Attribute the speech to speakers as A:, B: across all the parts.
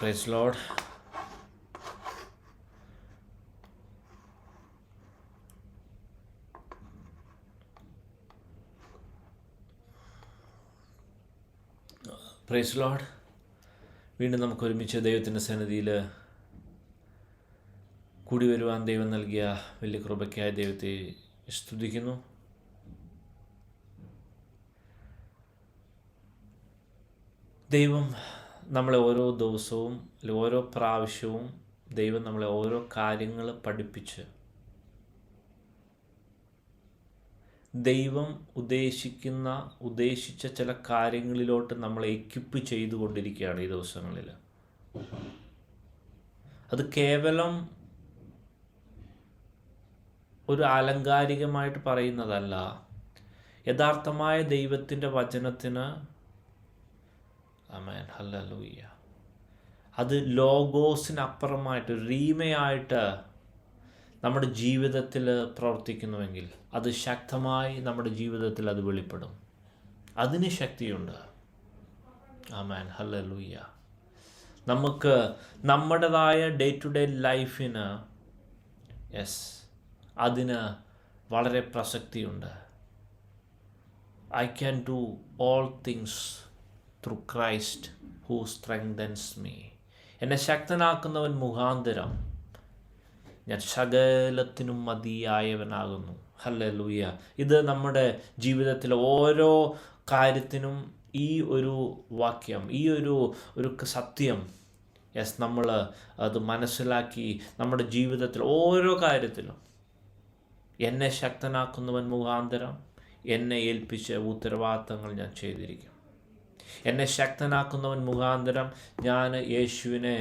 A: Praise Lord. Praise Lord. വീണ്ടും നമുക്ക് ഒരുമിച്ച് ദൈവത്തിൻ്റെ സന്നിധിയിൽ കൂടി വരുവാൻ ദൈവം നൽകിയ വലിയ കൃപയ്ക്കായി ദൈവത്തെ സ്തുതിക്കുന്നു. ദൈവം നമ്മളെ ഓരോ ദിവസവും അല്ലെങ്കിൽ ഓരോ പ്രാവശ്യവും ദൈവം നമ്മളെ ഓരോ കാര്യങ്ങൾ പഠിപ്പിച്ച് ദൈവം ഉദ്ദേശിച്ച ചില കാര്യങ്ങളിലോട്ട് നമ്മളെ എക്വിപ്പ് ചെയ്തുകൊണ്ടിരിക്കുകയാണ് ഈ ദിവസങ്ങളിൽ. അത് കേവലം ഒരു ആലങ്കാരികമായിട്ട് പറയുന്നതല്ല. യഥാർത്ഥമായ ദൈവത്തിൻ്റെ വചനത്തിന് ആമേൻ, ഹല്ലേലൂയ, അത് ലോഗോസിനപ്പുറമായിട്ട് റീമയായിട്ട് നമ്മുടെ ജീവിതത്തിൽ പ്രവർത്തിക്കുന്നുവെങ്കിൽ അത് ശക്തമായി നമ്മുടെ ജീവിതത്തിൽ അത് വെളിപ്പെടും. അതിന് ശക്തിയുണ്ട്. ആമേൻ, ഹല്ലേലൂയ. നമുക്ക് നമ്മുടേതായ ഡേ ടു ഡേ ലൈഫിന് അതിന് വളരെ പ്രസക്തിയുണ്ട്. I can do all things through Christ who strengthens me. എന്നെ ശക്തനാക്കുന്നവൻ മുഖാന്തരം ഞാൻ സകലത്തിനും മതിയായവനാകുന്നു. ഹല്ലേലൂയ. ഇത് നമ്മുടെ ജീവിതത്തിലെ ഓരോ കാര്യത്തിനും ഈ ഒരു വാക്യം, ഈ ഒരു സത്യം നമ്മൾ അത് മനസ്സിലാക്കി നമ്മുടെ ജീവിതത്തിൽ ഓരോ കാര്യത്തിലും എന്നെ ശക്തനാക്കുന്നവൻ മുഖാന്തരം എന്നെ ഏൽപ്പിച്ച ഉത്തരവാദിത്തങ്ങൾ ഞാൻ ചെയ്തിരിക്കും. എന്നെ ശക്തനാക്കുന്നവൻ മുഖാന്തരം ഞാൻ യേശുവിനെ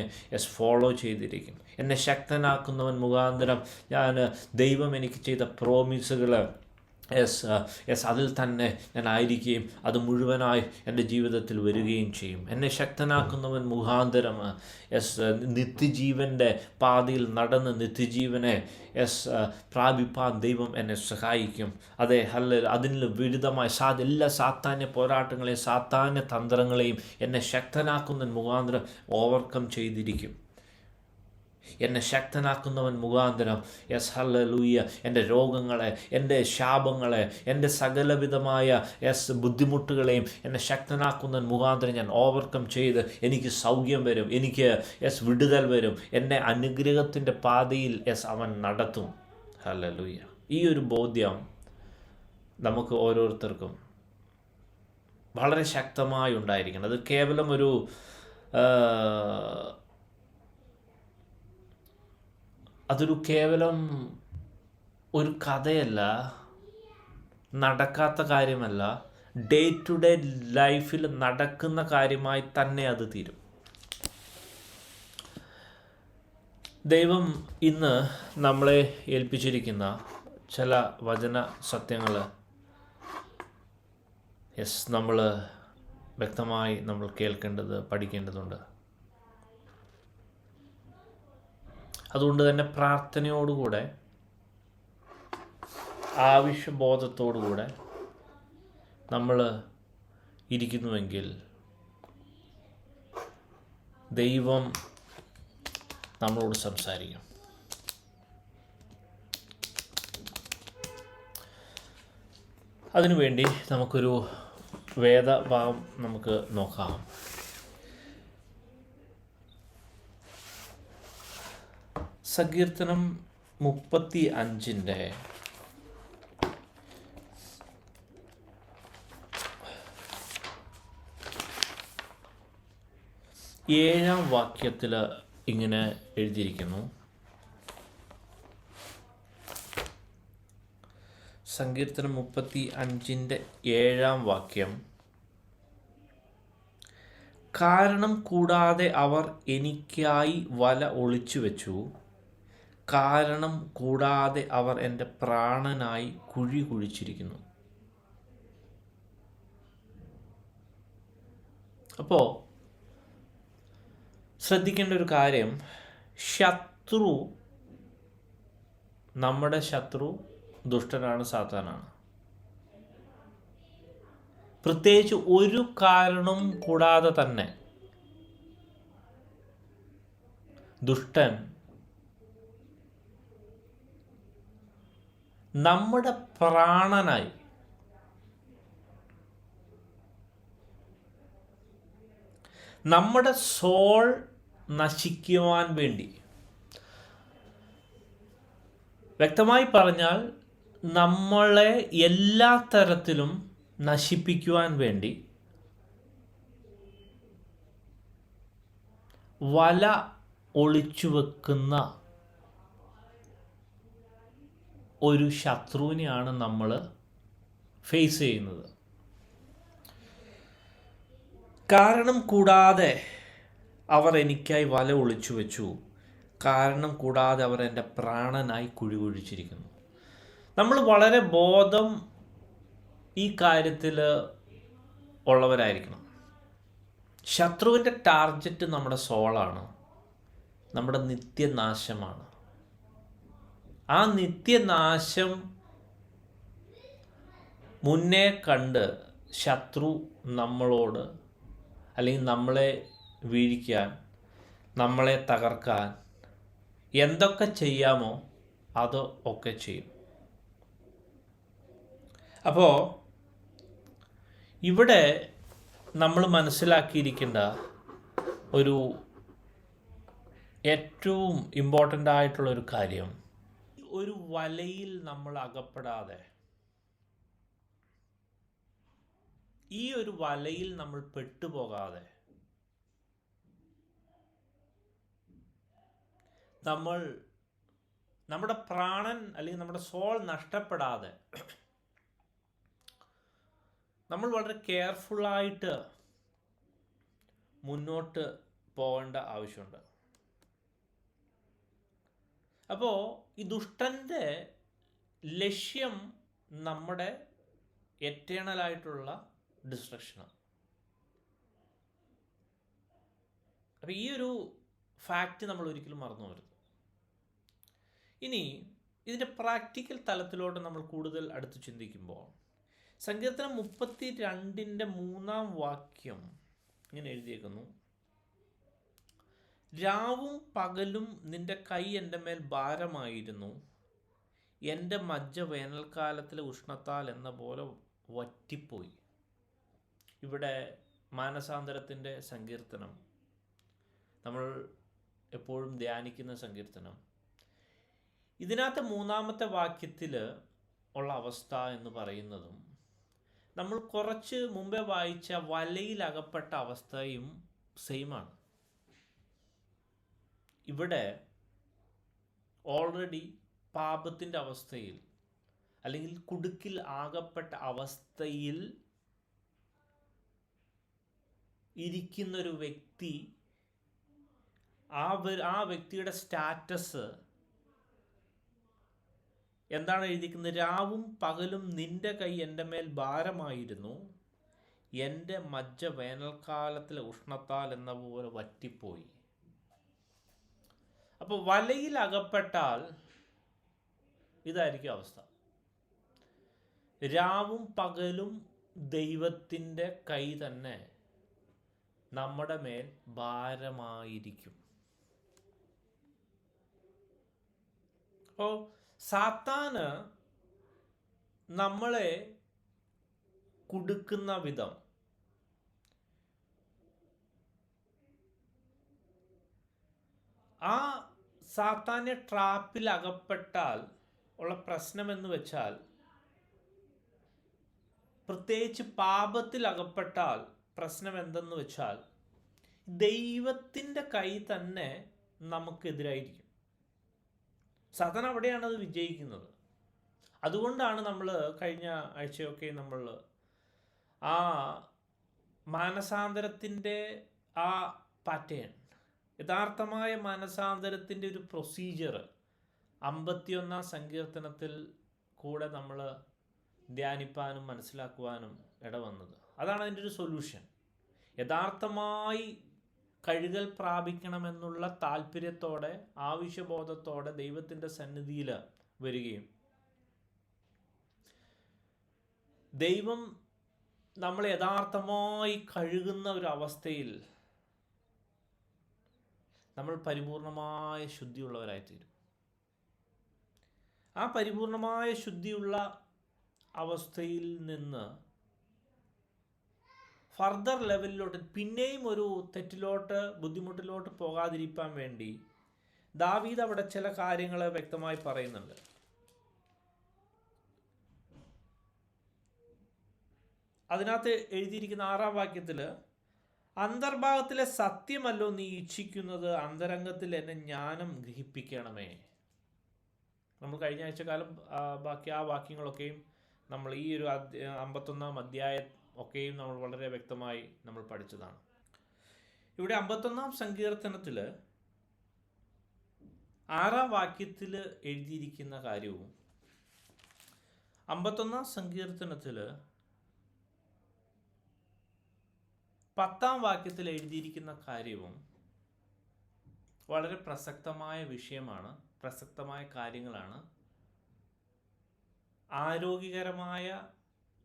A: ഫോളോ ചെയ്തിരിക്കും. എന്നെ ശക്തനാക്കുന്നവൻ മുഖാന്തരം ഞാൻ ദൈവം എനിക്ക് ചെയ്ത പ്രോമിസുകൾ അതിൽ തന്നെ ഞാൻ ആയിരിക്കുകയും അത് മുഴുവനായി എൻ്റെ ജീവിതത്തിൽ വരികയും ചെയ്യും. എന്നെ ശക്തനാക്കുന്നവൻ മുഖാന്തരം നിത്യജീവൻ്റെ പാതയിൽ നടന്ന് നിത്യജീവനെ പ്രാപിപ്പാൻ ദൈവം എന്നെ സഹായിക്കും. അതെ, അതിന് വിരുദ്ധമായ എല്ലാ സാത്താന്യ പോരാട്ടങ്ങളെയും സാത്താന്യ തന്ത്രങ്ങളെയും എന്നെ ശക്തനാക്കുന്നവൻ മുഖാന്തരം ഓവർകം ചെയ്തിരിക്കും. എന്നെ ശക്തനാക്കുന്നവൻ മുഖാന്തരം ഹല്ലേലൂയ എൻ്റെ രോഗങ്ങളെ, എൻ്റെ ശാപങ്ങളെ, എൻ്റെ സകലവിധമായ ബുദ്ധിമുട്ടുകളെയും എന്നെ ശക്തനാക്കുന്നവൻ മുഖാന്തരം ഞാൻ ഓവർകം ചെയ്ത് എനിക്ക് സൗഖ്യം വരും, എനിക്ക് വിടുതൽ വരും. എന്നെ അനുഗ്രഹത്തിൻ്റെ പാതയിൽ അവൻ നടത്തും. ഹല്ലേലൂയ. ഈ ഒരു ബോധ്യം നമുക്ക് ഓരോരുത്തർക്കും വളരെ ശക്തമായി ഉണ്ടായിരിക്കണം. അത് കേവലം അതൊരു കേവലം ഒരു കഥയല്ല, നടക്കാത്ത കാര്യമല്ല. ഡേ ടു ഡേ ലൈഫിൽ നടക്കുന്ന കാര്യമായി തന്നെ അത് തീരും. ദൈവം ഇന്ന് നമ്മളെ ഏൽപ്പിച്ചിരിക്കുന്ന ചില വചന സത്യങ്ങൾ നമ്മൾ വ്യക്തമായി നമ്മൾ കേൾക്കേണ്ടത്, പഠിക്കേണ്ടതുണ്ട്. അതുകൊണ്ട് തന്നെ പ്രാർത്ഥനയോടുകൂടെ, ആവശ്യബോധത്തോടുകൂടെ നമ്മൾ ഇരിക്കുന്നുവെങ്കിൽ ദൈവം നമ്മളോട് സംസാരിക്കും. അതിനുവേണ്ടി നമുക്കൊരു വേദഭാഗം നമുക്ക് നോക്കാം. സങ്കീർത്തനം 35 7 വാക്യത്തിൽ ഇങ്ങനെ എഴുതിയിരിക്കുന്നു. സങ്കീർത്തനം 35 7 വാക്യം: കാരണം കൂടാതെ അവർ എനിക്കായി വല ഒളിച്ചു വെച്ചു, കാരണം കൂടാതെ അവർ എൻ്റെ പ്രാണനായി കുഴി കുഴിച്ചിരിക്കുന്നു. അപ്പോൾ ശ്രദ്ധിക്കേണ്ട ഒരു കാര്യം, നമ്മുടെ ശത്രു ദുഷ്ടനാണ്, സാത്താനാണ്. പ്രത്യേകിച്ച് ഒരു കാരണം കൂടാതെ തന്നെ ദുഷ്ടൻ നമ്മുടെ പ്രാണനായി, നമ്മുടെ സോൾ നശിക്കുവാൻ വേണ്ടി, വ്യക്തമായി പറഞ്ഞാൽ നമ്മളെ എല്ലാ തരത്തിലും നശിപ്പിക്കുവാൻ വേണ്ടി വല ഒളിച്ചു വെക്കുന്ന ഒരു ശത്രുവിനെയാണ് നമ്മൾ ഫേസ് ചെയ്യുന്നത്. കാരണം കൂടാതെ അവർ എനിക്കായി വല ഒളിച്ചു വെച്ചു, കാരണം കൂടാതെ അവർ എൻ്റെ പ്രാണനായി കുഴി കുഴിച്ചിരിക്കുന്നു. നമ്മൾ വളരെ ബോധം ഈ കാര്യത്തിൽ ഉള്ളവരായിരിക്കണം. ശത്രുവിൻ്റെ ടാർഗറ്റ് നമ്മുടെ സോളാണ്, നമ്മുടെ നിത്യനാശമാണ്. ആ നിത്യനാശം മുന്നേ കണ്ട് ശത്രു നമ്മളോട്, അല്ലെങ്കിൽ നമ്മളെ വീഴിക്കാൻ, നമ്മളെ തകർക്കാൻ എന്തൊക്കെ ചെയ്യാമോ അത് ഒക്കെ ചെയ്യും. അപ്പോൾ ഇവിടെ നമ്മൾ മനസ്സിലാക്കിയിരിക്കേണ്ട ഒരു ഏറ്റവും ഇമ്പോർട്ടൻ്റ് ആയിട്ടുള്ളൊരു കാര്യം, ഒരു വലയിൽ നമ്മൾ അകപ്പെടാതെ, ഈ ഒരു വലയിൽ നമ്മൾ പെട്ടുപോകാതെ, നമ്മൾ നമ്മുടെ പ്രാണൻ അല്ലെങ്കിൽ നമ്മുടെ സോൾ നഷ്ടപ്പെടാതെ നമ്മൾ വളരെ കെയർഫുള്ളായിട്ട് മുന്നോട്ട് പോകേണ്ട ആവശ്യമുണ്ട്. അപ്പോൾ ഈ ദുഷ്ടൻ്റെ ലക്ഷ്യം നമ്മുടെ എറ്റേണലായിട്ടുള്ള ഡിസ്ട്രക്ഷനാണ്. അപ്പോൾ ഈ ഒരു ഫാക്റ്റ് നമ്മൾ ഒരിക്കലും മറന്നു പോകരുത്. ഇനി ഇതിൻ്റെ പ്രാക്ടിക്കൽ തലത്തിലോട്ട് നമ്മൾ കൂടുതൽ അടുത്ത് ചിന്തിക്കുമ്പോൾ, സങ്കീർത്തനം 32:3 ഇങ്ങനെ എഴുതിയേക്കുന്നു: രാവും പകലും നിന്റെ കൈ എൻ്റെ മേൽ ഭാരമായിരുന്നു, എൻ്റെ മജ്ജ വേനൽക്കാലത്തിലെ ഉഷ്ണത്താൽ എന്ന പോലെ വറ്റിപ്പോയി. ഇവിടെ മാനസാന്തരത്തിൻ്റെ സങ്കീർത്തനം, നമ്മൾ എപ്പോഴും ധ്യാനിക്കുന്ന സങ്കീർത്തനം, ഇതിനകത്ത് 3-ാമത്തെ വാക്യത്തിൽ ഉള്ള അവസ്ഥ എന്ന് പറയുന്നതും നമ്മൾ കുറച്ച് മുമ്പേ വായിച്ച വലയിലകപ്പെട്ട അവസ്ഥയും സെയിമാണ്. ഇവിടെ ഓൾറെഡി പാപത്തിൻ്റെ അവസ്ഥയിൽ അല്ലെങ്കിൽ കുടുക്കിൽ ആകപ്പെട്ട അവസ്ഥയിൽ ഇരിക്കുന്നൊരു വ്യക്തി, ആ വ്യക്തിയുടെ സ്റ്റാറ്റസ് എന്താണ് എഴുതിയിരിക്കുന്നത്? രാവും പകലും നിന്റെ കൈ എൻ്റെ മേൽ ഭാരമായിരുന്നു, എൻ്റെ മജ്ജ വേനൽക്കാലത്തിലെ ഉഷ്ണത്താൽ എന്ന പോലെ വറ്റിപ്പോയി. അപ്പോൾ വലയിൽ അകപ്പെട്ടാൽ ഇതായിരിക്കും അവസ്ഥ. രാവും പകലും ദൈവത്തിൻ്റെ കൈ തന്നെ നമ്മുടെ മേൽ ഭാരമായിരിക്കും. അപ്പോൾ സാത്താന് നമ്മളെ കുടുക്കുന്ന വിധം, ആ സാത്താന്റെ ട്രാപ്പിൽ അകപ്പെട്ടാൽ ഉള്ള പ്രശ്നമെന്ന് വെച്ചാൽ, പ്രത്യേകിച്ച് പാപത്തിൽ അകപ്പെട്ടാൽ പ്രശ്നം എന്തെന്ന് വെച്ചാൽ, ദൈവത്തിൻ്റെ കൈ തന്നെ നമുക്കെതിരായിരിക്കും. സാത്താൻ അവിടെയാണ് അത് വിജയിക്കുന്നത്. അതുകൊണ്ടാണ് നമ്മൾ കഴിഞ്ഞ ആഴ്ചയൊക്കെ നമ്മൾ ആ മാനസാന്തരത്തിൻ്റെ ആ പാറ്റേൺ, യഥാർത്ഥമായ മാനസാന്തരത്തിൻ്റെ ഒരു പ്രൊസീജിയർ 51-ാം സങ്കീർത്തനത്തിൽ കൂടെ നമ്മൾ ധ്യാനിപ്പാനും മനസ്സിലാക്കുവാനും ഇടവന്നത്. അതാണ് അതിൻ്റെ ഒരു സൊല്യൂഷൻ. യഥാർത്ഥമായി കഴുകൽ പ്രാപിക്കണമെന്നുള്ള താല്പര്യത്തോടെ, ആവശ്യബോധത്തോടെ ദൈവത്തിൻ്റെ സന്നിധിയിൽ വരികയും, ദൈവം നമ്മളെ യഥാർത്ഥമായി കഴുകുന്ന ഒരു അവസ്ഥയിൽ നമ്മൾ പരിപൂർണമായ ശുദ്ധിയുള്ളവരായിത്തീരും. ആ പരിപൂർണമായ ശുദ്ധിയുള്ള അവസ്ഥയിൽ നിന്ന് ഫർദർ ലെവലിലോട്ട് പിന്നെയും ഒരു തെറ്റിലോട്ട് ബുദ്ധിമുട്ടിലോട്ട് പോകാതിരിക്കാൻ വേണ്ടി ദാവീദ് അവിടെ ചില കാര്യങ്ങൾ വ്യക്തമായി പറയുന്നുണ്ട്. അതിനകത്ത് എഴുതിയിരിക്കുന്ന 6-ാം വാക്യത്തിൽ, അന്തർഭാഗത്തിലെ സത്യമല്ലോ നീ ഇച്ഛിക്കുന്നത്, അന്തരംഗത്തിൽ എന്നെ ജ്ഞാനം ഗ്രഹിപ്പിക്കണമേ. നമ്മൾ കഴിഞ്ഞ ആഴ്ചക്കാലം ബാക്കി ആ വാക്യങ്ങളൊക്കെയും നമ്മൾ ഈ ഒരു 51-ാം അധ്യായം ഒക്കെയും നമ്മൾ വളരെ വ്യക്തമായി നമ്മൾ പഠിച്ചതാണ്. ഇവിടെ 51-ാം സങ്കീർത്തനത്തിൽ 6-ാം വാക്യത്തിൽ എഴുതിയിരിക്കുന്ന കാര്യവും 51-ാം സങ്കീർത്തനത്തിൽ 10-ാം വാക്യത്തിൽ എഴുതിയിരിക്കുന്ന കാര്യവും വളരെ പ്രസക്തമായ വിഷയമാണ്, പ്രസക്തമായ കാര്യങ്ങളാണ്. ആരോഗ്യകരമായ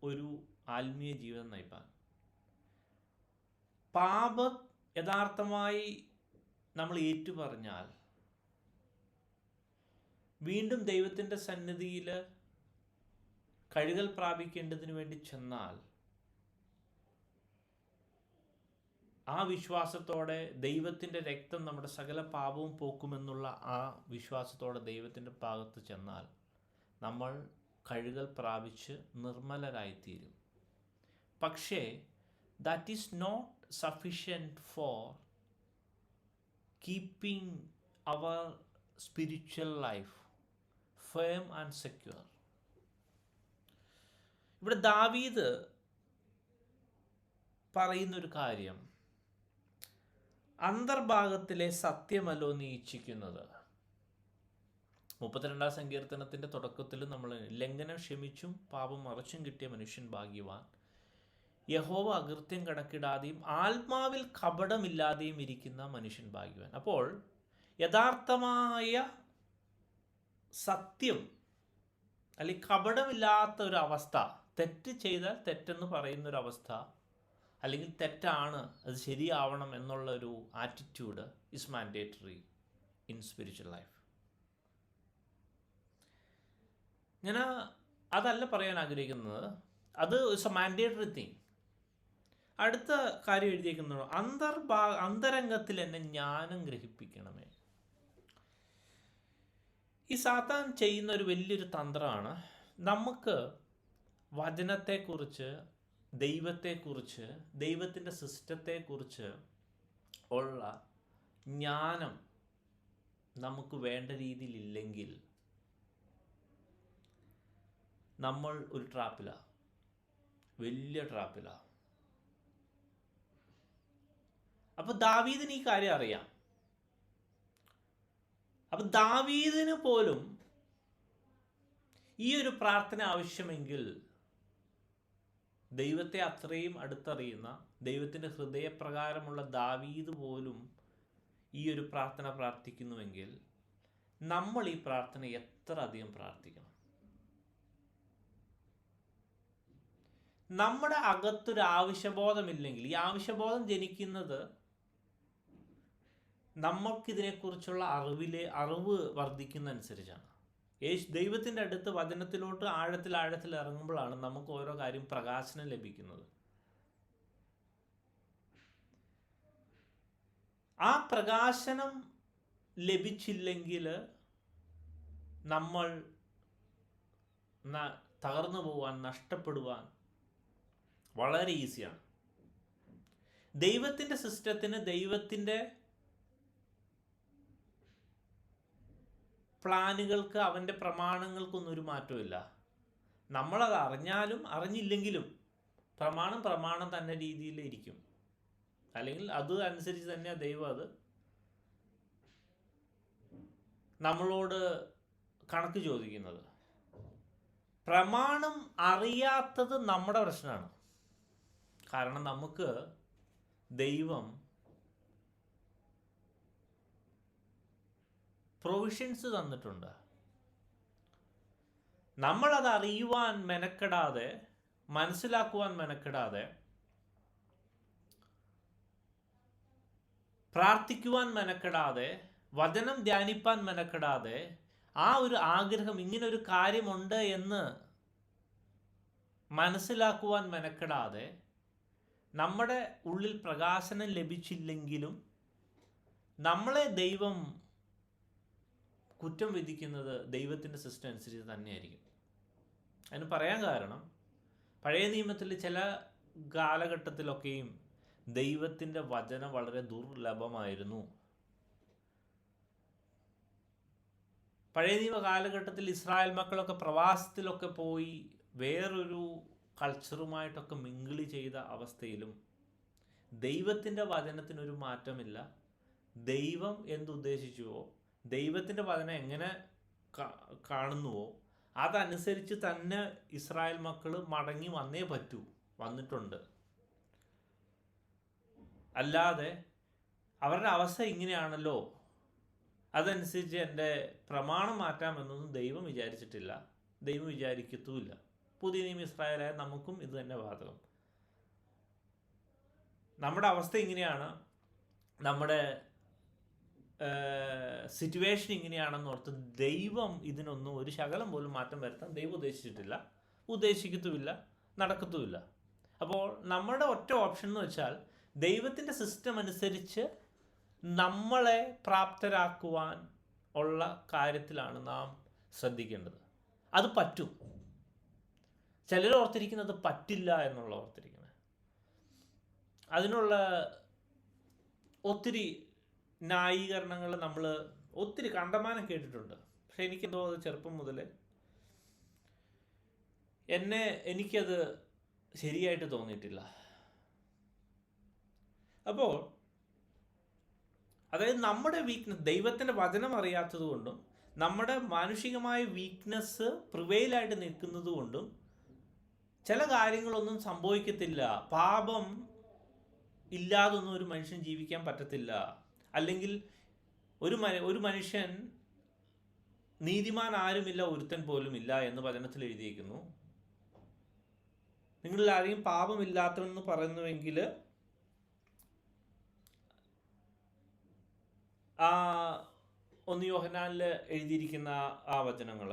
A: ഒരു ആത്മീയ ജീവിതം നയിപ്പാൻ പാപം യഥാർത്ഥമായി നമ്മൾ ഏറ്റുപറഞ്ഞാൽ വീണ്ടും ദൈവത്തിൻ്റെ സന്നിധിയിൽ കഴുകൽ പ്രാപിക്കേണ്ടതിന് വേണ്ടി ചെന്നാൽ ആ വിശ്വാസത്തോടെ ദൈവത്തിൻ്റെ രക്തം നമ്മുടെ സകല പാപവും പോക്കുമെന്നുള്ള ആ വിശ്വാസത്തോടെ ദൈവത്തിൻ്റെ ഭാഗത്ത് ചെന്നാൽ നമ്മൾ കഴുകൽ പ്രാപിച്ച് നിർമ്മലരായിത്തീരും. പക്ഷേ that is not sufficient for keeping our spiritual life firm and secure. ഇവിടെ ദാവീദ് പറയുന്നൊരു കാര്യം, അന്തർഭാഗത്തിലെ സത്യമല്ലോ നീ ഇച്ഛിക്കുന്നത്. 32-ാം സങ്കീർത്തനത്തിൻ്റെ തുടക്കത്തിൽ നമ്മൾ ലംഘനം ക്ഷമിച്ചും പാപം മറച്ചും കിട്ടിയ മനുഷ്യൻ ഭാഗ്യവാൻ, യഹോവ അകൃത്യം കണക്കിടാതെയും ആത്മാവിൽ കപടമില്ലാതെയും ഇരിക്കുന്ന മനുഷ്യൻ ഭാഗ്യവാൻ. അപ്പോൾ യഥാർത്ഥമായ സത്യം അല്ലെങ്കിൽ കപടമില്ലാത്ത ഒരു അവസ്ഥ, തെറ്റ് ചെയ്താൽ തെറ്റെന്ന് പറയുന്നൊരവസ്ഥ, അല്ലെങ്കിൽ തെറ്റാണ് അത് ശരിയാവണം എന്നുള്ളൊരു attitude is mandatory in spiritual life. ഞാൻ അതല്ല പറയാൻ ആഗ്രഹിക്കുന്നത്, അത് ഇറ്റ്സ് എ മാൻഡേറ്ററി തിങ്. അടുത്ത കാര്യം എഴുതിയിരിക്കുന്നത്, അന്തരംഗത്തിൽ എന്നെ ജ്ഞാനം ഗ്രഹിപ്പിക്കണമേ. ഈ സാത്താൻ ചെയ്യുന്ന ഒരു വലിയൊരു തന്ത്രമാണ് നമുക്ക് വചനത്തെക്കുറിച്ച്, ദൈവത്തെക്കുറിച്ച്, ദൈവത്തിൻ്റെ സിസ്റ്റത്തെക്കുറിച്ച് ഉള്ള ജ്ഞാനം നമുക്ക് വേണ്ട രീതിയിലില്ലെങ്കിൽ നമ്മൾ ഒരു ട്രാപ്പിലാണ്, വലിയ ട്രാപ്പിലാണ്. അപ്പോൾ ദാവീദിന് ഈ കാര്യം അറിയാം. അപ്പം ദാവീദിന് പോലും ഈ ഒരു പ്രാർത്ഥന ആവശ്യമെങ്കിൽ ദൈവത്തെ അത്രയും അടുത്തറിയുന്ന, ദൈവത്തിൻ്റെ ഹൃദയപ്രകാരമുള്ള ദാവീദ് പോലും ഈ ഒരു പ്രാർത്ഥന പ്രാർത്ഥിക്കുന്നുവെങ്കിൽ നമ്മൾ ഈ പ്രാർത്ഥന എത്ര അധികം പ്രാർത്ഥിക്കണം. നമ്മുടെ അകത്തൊരു ആവശ്യബോധമില്ലെങ്കിൽ, ഈ ആവശ്യബോധം ജനിക്കുന്നത് നമുക്കിതിനെക്കുറിച്ചുള്ള അറിവ് വർദ്ധിക്കുന്നതനുസരിച്ചാണ്. ദൈവത്തിൻ്റെ അടുത്ത് വചനത്തിലോട്ട് ആഴത്തിൽ ഇറങ്ങുമ്പോഴാണ് നമുക്ക് ഓരോ കാര്യം പ്രകാശനം ലഭിക്കുന്നത്. ആ പ്രകാശനം ലഭിച്ചില്ലെങ്കിൽ നമ്മൾ തകർന്നു പോവാൻ, നഷ്ടപ്പെടുവാൻ വളരെ ഈസിയാണ്. ദൈവത്തിൻ്റെ സിസ്റ്റത്തിന്, ദൈവത്തിൻ്റെ പ്ലാനുകൾക്ക്, അവൻ്റെ പ്രമാണങ്ങൾക്കൊന്നും ഒരു മാറ്റമില്ല. നമ്മളത് അറിഞ്ഞാലും അറിഞ്ഞില്ലെങ്കിലും പ്രമാണം തന്നെ രീതിയിൽ ഇരിക്കും. അല്ലെങ്കിൽ അത് അനുസരിച്ച് തന്നെയാണ് ദൈവം അത് നമ്മളോട് കണക്ക് ചോദിക്കുന്നത്. പ്രമാണം അറിയാത്തത് നമ്മുടെ പ്രശ്നമാണ്. കാരണം നമുക്ക് ദൈവം പ്രൊവിഷൻസ് തന്നിട്ടുണ്ട്. നമ്മളത് അറിയുവാൻ മെനക്കെടാതെ, മനസ്സിലാക്കുവാൻ മെനക്കെടാതെ പ്രാർത്ഥിക്കുവാൻ മെനക്കെടാതെ, വചനം ധ്യാനിപ്പാൻ മെനക്കെടാതെ, ആ ഒരു ആഗ്രഹം ഇങ്ങനൊരു കാര്യമുണ്ട് എന്ന് മനസ്സിലാക്കുവാൻ മെനക്കെടാതെ, നമ്മുടെ ഉള്ളിൽ പ്രകാശനം ലഭിച്ചില്ലെങ്കിലും നമ്മളെ ദൈവം കുറ്റം വിധിക്കുന്നത് ദൈവത്തിൻ്റെ സിസ്റ്റം അനുസരിച്ച് തന്നെയായിരിക്കും. അതിന് പറയാൻ കാരണം, പഴയ നിയമത്തിൽ ചില കാലഘട്ടത്തിലൊക്കെയും ദൈവത്തിൻ്റെ വചനം വളരെ ദുർലഭമായിരുന്നു. പഴയ നിയമ കാലഘട്ടത്തിൽ ഇസ്രായേൽ മക്കളൊക്കെ പ്രവാസത്തിലൊക്കെ പോയി വേറൊരു കൾച്ചറുമായിട്ടൊക്കെ മിങ്കിളി ചെയ്ത അവസ്ഥയിലും ദൈവത്തിൻ്റെ വചനത്തിനൊരു മാറ്റമില്ല. ദൈവം എന്തുദ്ദേശിച്ചുവോ, ദൈവത്തിൻ്റെ വചനം എങ്ങനെ കാണുന്നുവോ അതനുസരിച്ച് തന്നെ ഇസ്രായേൽ മക്കൾ മടങ്ങി വന്നേ പറ്റൂ, വന്നിട്ടുണ്ട്. അല്ലാതെ അവരുടെ അവസ്ഥ ഇങ്ങനെയാണല്ലോ, അതനുസരിച്ച് എൻ്റെ പ്രമാണം മാറ്റാമെന്നൊന്നും ദൈവം വിചാരിച്ചിട്ടില്ല, ദൈവം വിചാരിക്കത്തുമില്ല. പുതിയ നിയമ ഇസ്രായേലായ നമുക്കും ഇത് തന്നെ ബാധകം. നമ്മുടെ അവസ്ഥ ഇങ്ങനെയാണ്, നമ്മുടെ സിറ്റുവേഷൻ ഇങ്ങനെയാണെന്ന് ഓർത്ത് ദൈവം ഇതിനൊന്നും ഒരു ശകലം പോലും മാറ്റം വരുത്താൻ ദൈവം ഉദ്ദേശിച്ചിട്ടില്ല, ഉദ്ദേശിക്കത്തുമില്ല, നടക്കത്തുമില്ല. അപ്പോൾ നമ്മുടെ ഒറ്റ ഓപ്ഷൻ എന്ന് വെച്ചാൽ ദൈവത്തിൻ്റെ സിസ്റ്റം അനുസരിച്ച് നമ്മളെ പ്രാപ്തരാക്കുവാൻ ഉള്ള കാര്യത്തിലാണ് നാം ശ്രദ്ധിക്കേണ്ടത്. അത് പറ്റും. ചിലർ ഓർത്തിരിക്കുന്നത് പറ്റില്ല എന്നുള്ള ഓർത്തിരിക്കുന്നത്. അതിനുള്ള ഒത്തിരി ന്യായീകരണങ്ങൾ നമ്മൾ ഒത്തിരി കണ്ടമാനം കേട്ടിട്ടുണ്ട്. പക്ഷെ എനിക്കെന്തോ അത് ചെറുപ്പം മുതൽ എനിക്കത് ശരിയായിട്ട് തോന്നിയിട്ടില്ല. അപ്പോൾ അതായത് നമ്മുടെ വീക്ക്നെസ്, ദൈവത്തിൻ്റെ വചനം അറിയാത്തത് കൊണ്ടും നമ്മുടെ മാനുഷികമായ വീക്ക്നെസ് പ്രിവെയിലായിട്ട് നിൽക്കുന്നത് കൊണ്ടും ചില കാര്യങ്ങളൊന്നും സംഭവിക്കത്തില്ല. പാപം ഇല്ലാതൊന്നും ഒരു മനുഷ്യൻ ജീവിക്കാൻ പറ്റത്തില്ല. അല്ലെങ്കിൽ ഒരു മനുഷ്യൻ നീതിമാൻ ആരുമില്ല, ഒരുത്തൻ പോലും ഇല്ല എന്ന് വചനത്തിൽ എഴുതിയിരിക്കുന്നു. നിങ്ങളിൽ ആരെയും പാപമില്ലാത്തവെന്ന് പറയുന്നുവെങ്കിൽ ആ 1 യോഹന്നാനിൽ എഴുതിയിരിക്കുന്ന ആ വചനങ്ങൾ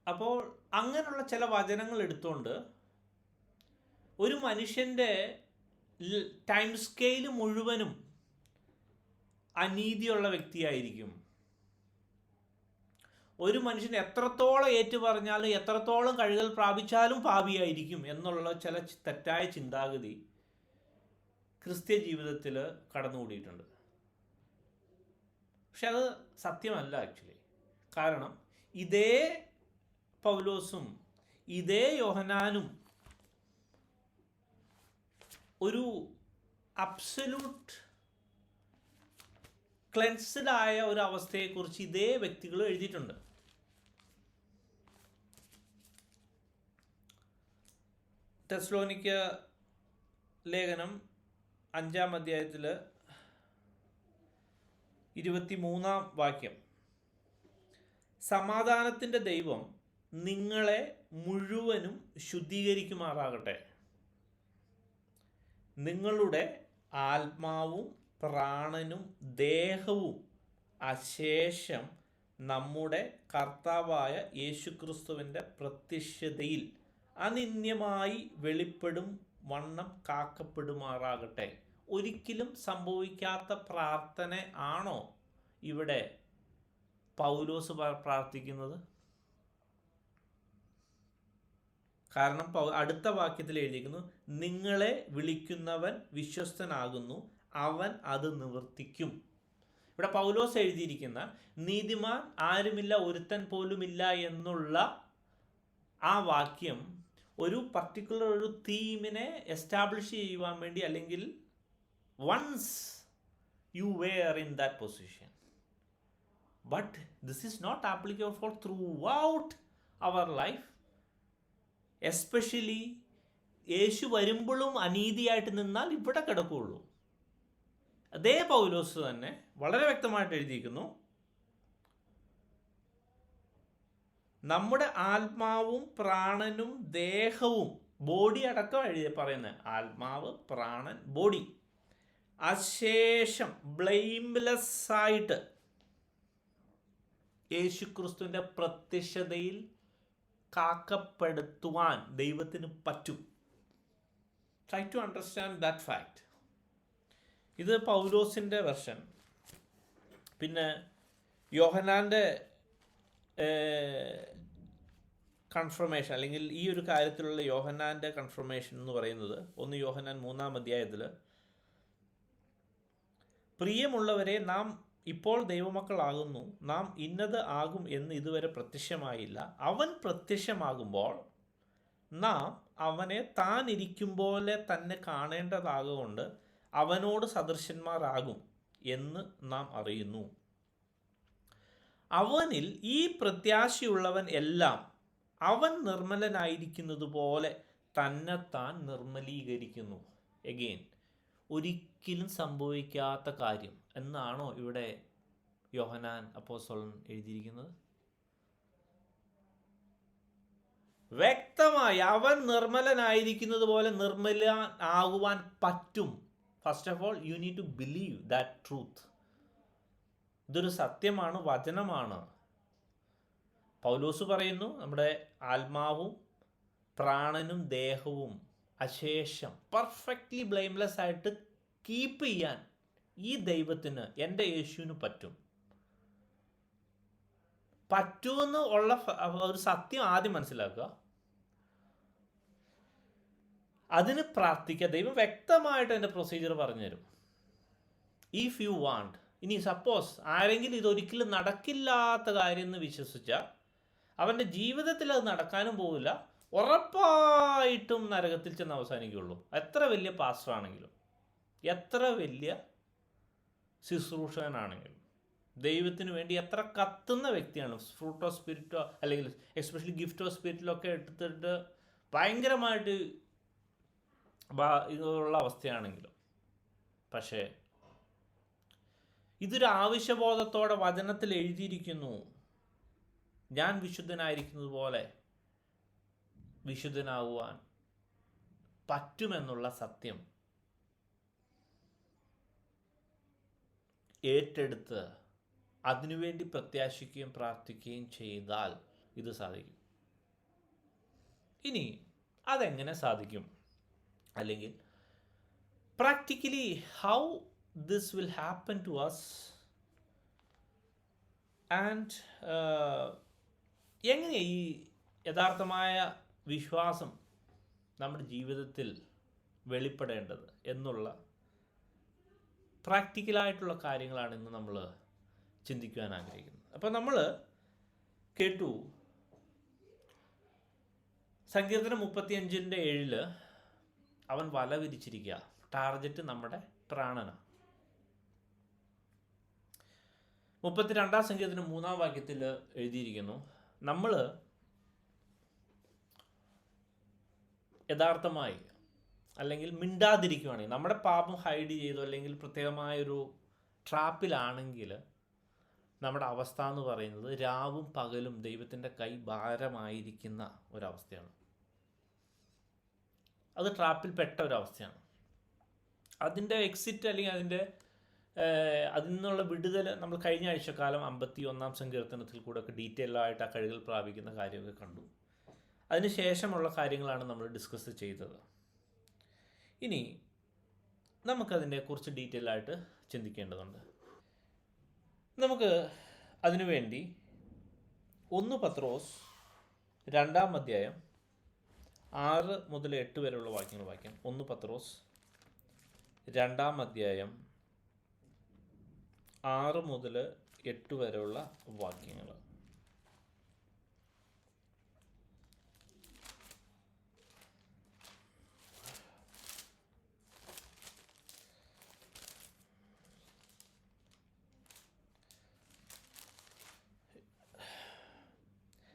A: അപ്പോൾ അങ്ങനെയുള്ള ചില വചനങ്ങൾ എടുത്തുകൊണ്ട് ഒരു മനുഷ്യൻ്റെ ടൈം സ്കെയിൽ മുഴുവനും അനീതിയുള്ള വ്യക്തിയായിരിക്കും. ഒരു മനുഷ്യൻ എത്രത്തോളം ഏറ്റു പറഞ്ഞാലും എത്രത്തോളം കഴുകൽ പ്രാപിച്ചാലും പാപിയായിരിക്കും എന്നുള്ള ചില തെറ്റായ ചിന്താഗതി ക്രിസ്ത്യ ജീവിതത്തിൽ കടന്നുകൂടിയിട്ടുണ്ട്. പക്ഷെ അത് സത്യമല്ല ആക്ച്വലി. കാരണം ഇതേ പൗലോസും ഇതേ യോഹന്നാനും ഒരു അബ്സല്യൂട്ട് ക്ലെൻസ്ഡായ ഒരു അവസ്ഥയെക്കുറിച്ച് ഇതേ വ്യക്തികൾ എഴുതിയിട്ടുണ്ട്. തെസ്സലോനിക്ക ലേഖനം 5-ാം അധ്യായത്തിൽ 23-ാം വാക്യം, സമാധാനത്തിൻ്റെ ദൈവം നിങ്ങളെ മുഴുവനും ശുദ്ധീകരിക്കുമാറാകട്ടെ. നിങ്ങളുടെ ആത്മാവും പ്രാണനും ദേഹവും അശേഷം നമ്മുടെ കർത്താവായ യേശുക്രിസ്തുവിൻ്റെ പ്രത്യക്ഷതയിൽ അനിന്യമായി വെളിപ്പെടും വണ്ണം കാക്കപ്പെടുമാറാകട്ടെ. ഒരിക്കലും സംഭവിക്കാത്ത പ്രാർത്ഥന ആണോ ഇവിടെ പൗലോസ് പ്രാർത്ഥിക്കുന്നത്? കാരണം അടുത്ത വാക്യത്തിൽ എഴുതിയിരിക്കുന്നു, നിങ്ങളെ വിളിക്കുന്നവൻ വിശ്വസ്തനാകുന്നു, അവൻ അത് നിവർത്തിക്കും. ഇവിടെ പൗലോസ് എഴുതിയിരിക്കുന്ന നീതിമാൻ ആരുമില്ല, ഒരുത്തൻ പോലുമില്ല എന്നുള്ള ആ വാക്യം ഒരു പർട്ടിക്കുലർ ഒരു തീമിനെ എസ്റ്റാബ്ലിഷ് ചെയ്യുവാൻ വേണ്ടി, അല്ലെങ്കിൽ once you were in that position, but this is not applicable for throughout our life. Especially യേശു വരുമ്പോഴും അനീതിയായിട്ട് നിന്നാൽ ഇവിടെ കിടക്കുകയുള്ളൂ. അതേ പൗലോസ് തന്നെ വളരെ വ്യക്തമായിട്ട് എഴുതിയിരിക്കുന്നു, നമ്മുടെ ആത്മാവും പ്രാണനും ദേഹവും, ബോഡി അടക്കം എഴുതി പറയുന്നത്, ആത്മാവ്, പ്രാണൻ, ബോഡി, അശേഷം ബ്ലെയിംലെസ് ആയിട്ട് യേശുക്രിസ്തുവിൻ്റെ പ്രത്യക്ഷതയിൽ കാക്കപ്പെടുത്തുവാൻ ദൈവത്തിന് പറ്റും. Try to understand that fact. ഇത് പൗലോസിൻ്റെ വെർഷൻ. പിന്നെ യോഹന്നാൻ്റെ കൺഫർമേഷൻ, അല്ലെങ്കിൽ ഈ ഒരു കാര്യത്തിലുള്ള യോഹന്നാൻ്റെ കൺഫർമേഷൻ എന്ന് പറയുന്നത് 1 യോഹന്നാൻ 3-ാം അധ്യായത്തിൽ, പ്രിയമുള്ളവരെ, നാം ഇപ്പോൾ ദൈവമക്കളാകുന്നു, നാം ഇന്നത് ആകും എന്ന് ഇതുവരെ പ്രത്യക്ഷമായില്ല. അവൻ പ്രത്യക്ഷമാകുമ്പോൾ നാം അവനെ താൻ ഇരിക്കും പോലെ തന്നെ കാണേണ്ടതാകൊണ്ട് അവനോട് സദൃശന്മാരാകും എന്ന് നാം അറിയുന്നു. അവനിൽ ഈ പ്രത്യാശയുള്ളവൻ എല്ലാം അവൻ നിർമ്മലനായിരിക്കുന്നത് പോലെ തന്നെത്താൻ നിർമ്മലീകരിക്കുന്നു. എഗെയിൻ, ഒരിക്കലും സംഭവിക്കാത്ത കാര്യം എന്നാണോ ഇവിടെ യോഹന്നാൻ അപ്പോസ്തലൻ എഴുതിയിരിക്കുന്നത്? വ്യക്തമായി അവൻ നിർമ്മലനായിരിക്കുന്നത് പോലെ നിർമ്മലനാകുവാൻ പറ്റും. First of all you need to believe that truth. ഇതൊരു സത്യമാണ്, വചനമാണ്. പൗലോസ് പറയുന്നു, നമ്മുടെ ആത്മാവും പ്രാണനും ദേഹവും അശേഷം പെർഫെക്റ്റ്ലി ബ്ലെയിംലെസ് ആയിട്ട് കീപ്പ് ചെയ്യാൻ ഈ ദൈവത്തിന്, എൻ്റെ യേശുവിന് പറ്റുമെന്ന് ഉള്ള ഒരു സത്യം ആദ്യം മനസ്സിലാക്കുക. അതിന് പ്രാർത്ഥിക്കുക. ദൈവം വ്യക്തമായിട്ട് അതിൻ്റെ പ്രൊസീജിയർ പറഞ്ഞു തരും. If you want. ഇനി സപ്പോസ് ആരെങ്കിലും ഇതൊരിക്കലും നടക്കില്ലാത്ത കാര്യം എന്ന് വിശ്വസിച്ചാൽ അവൻ്റെ ജീവിതത്തിൽ അത് നടക്കാനും പോവില്ല, ഉറപ്പായിട്ടും നരകത്തിൽ ചെന്ന് അവസാനിക്കുകയുള്ളൂ. എത്ര വലിയ പാസ്റ്ററാണെങ്കിലും, എത്ര വലിയ ശുശ്രൂഷകനാണെങ്കിലും, ദൈവത്തിന് വേണ്ടി എത്ര കത്തുന്ന വ്യക്തിയാണ്, ഫ്രൂട്ട് ഓഫ് സ്പിരിറ്റോ അല്ലെങ്കിൽ എസ്പെഷ്യലി ഗിഫ്റ്റ് ഓഫ് സ്പിരിറ്റിലൊക്കെ എടുത്തിട്ട് ഭയങ്കരമായിട്ട് ഇതുള്ള അവസ്ഥയാണെങ്കിലും, പക്ഷേ ഇതൊരു ആവശ്യബോധത്തോടെ വചനത്തിൽ എഴുതിയിരിക്കുന്നു. ഞാൻ വിശുദ്ധനായിരിക്കുന്നത് പോലെ വിശുദ്ധനാകുവാൻ പറ്റുമെന്നുള്ള സത്യം ഏറ്റെടുത്ത് അതിനുവേണ്ടി പ്രത്യാശിക്കുകയും പ്രാർത്ഥിക്കുകയും ചെയ്താൽ ഇത് സാധിക്കും. ഇനി അതെങ്ങനെ സാധിക്കും, അല്ലെങ്കിൽ practically how this will happen to us, and എങ്ങനെ ഈ യഥാർത്ഥമായ വിശ്വാസം നമ്മുടെ ജീവിതത്തിൽ വെളിപ്പെടേണ്ടത് എന്നുള്ള പ്രാക്ടിക്കലായിട്ടുള്ള കാര്യങ്ങളാണ് ഇന്ന് നമ്മൾ ചിന്തിക്കുവാൻ ആഗ്രഹിക്കുന്നത്. അപ്പോൾ നമ്മൾ കേട്ടു സങ്കീർത്തനം 35:7 അവൻ വല വിരിച്ചിരിക്കുക. ടാർഗറ്റ് നമ്മുടെ പ്രാണന. 32-ാം സങ്കീർത്തനം 3-ാം വാക്യത്തിൽ എഴുതിയിരിക്കുന്നു, നമ്മൾ യഥാർത്ഥമായി അല്ലെങ്കിൽ മിണ്ടാതിരിക്കുകയാണെങ്കിൽ, നമ്മുടെ പാപം ഹൈഡ് ചെയ്തോ അല്ലെങ്കിൽ പ്രത്യേകമായൊരു ട്രാപ്പിലാണെങ്കിൽ നമ്മുടെ അവസ്ഥ എന്ന് പറയുന്നത് രാവും പകലും ദൈവത്തിൻ്റെ കൈ ഭാരമായിരിക്കുന്ന ഒരവസ്ഥയാണ്. അത് ട്രാപ്പിൽ പെട്ട ഒരവസ്ഥയാണ്. അതിൻ്റെ എക്സിറ്റ് അല്ലെങ്കിൽ അതിൽ നിന്നുള്ള വിടുതൽ നമ്മൾ കഴിഞ്ഞ ആഴ്ചക്കാലം 51-ാം സങ്കീർത്തനത്തിൽ കൂടെ ഒക്കെ ഡീറ്റെയിൽ ആയിട്ട് ആ കഴിവുകൾ പ്രാപിക്കുന്ന കാര്യമൊക്കെ കണ്ടു. അതിന് ശേഷമുള്ള കാര്യങ്ങളാണ് നമ്മൾ ഡിസ്കസ് ചെയ്തത്. ഇനി നമുക്കതിനെ കുറിച്ച് ഡീറ്റെയിൽ ആയിട്ട് ചിന്തിക്കേണ്ടതുണ്ട്. നമുക്ക് അതിനുവേണ്ടി 1 പത്രോസ് 2-ാം അധ്യായം 6 മുതൽ 8 വരെയുള്ള വാക്യങ്ങൾ വായിക്കാം. 1 പത്രോസ് 2-ാം അധ്യായം 6 മുതൽ 8 വരെയുള്ള വാക്യങ്ങൾ.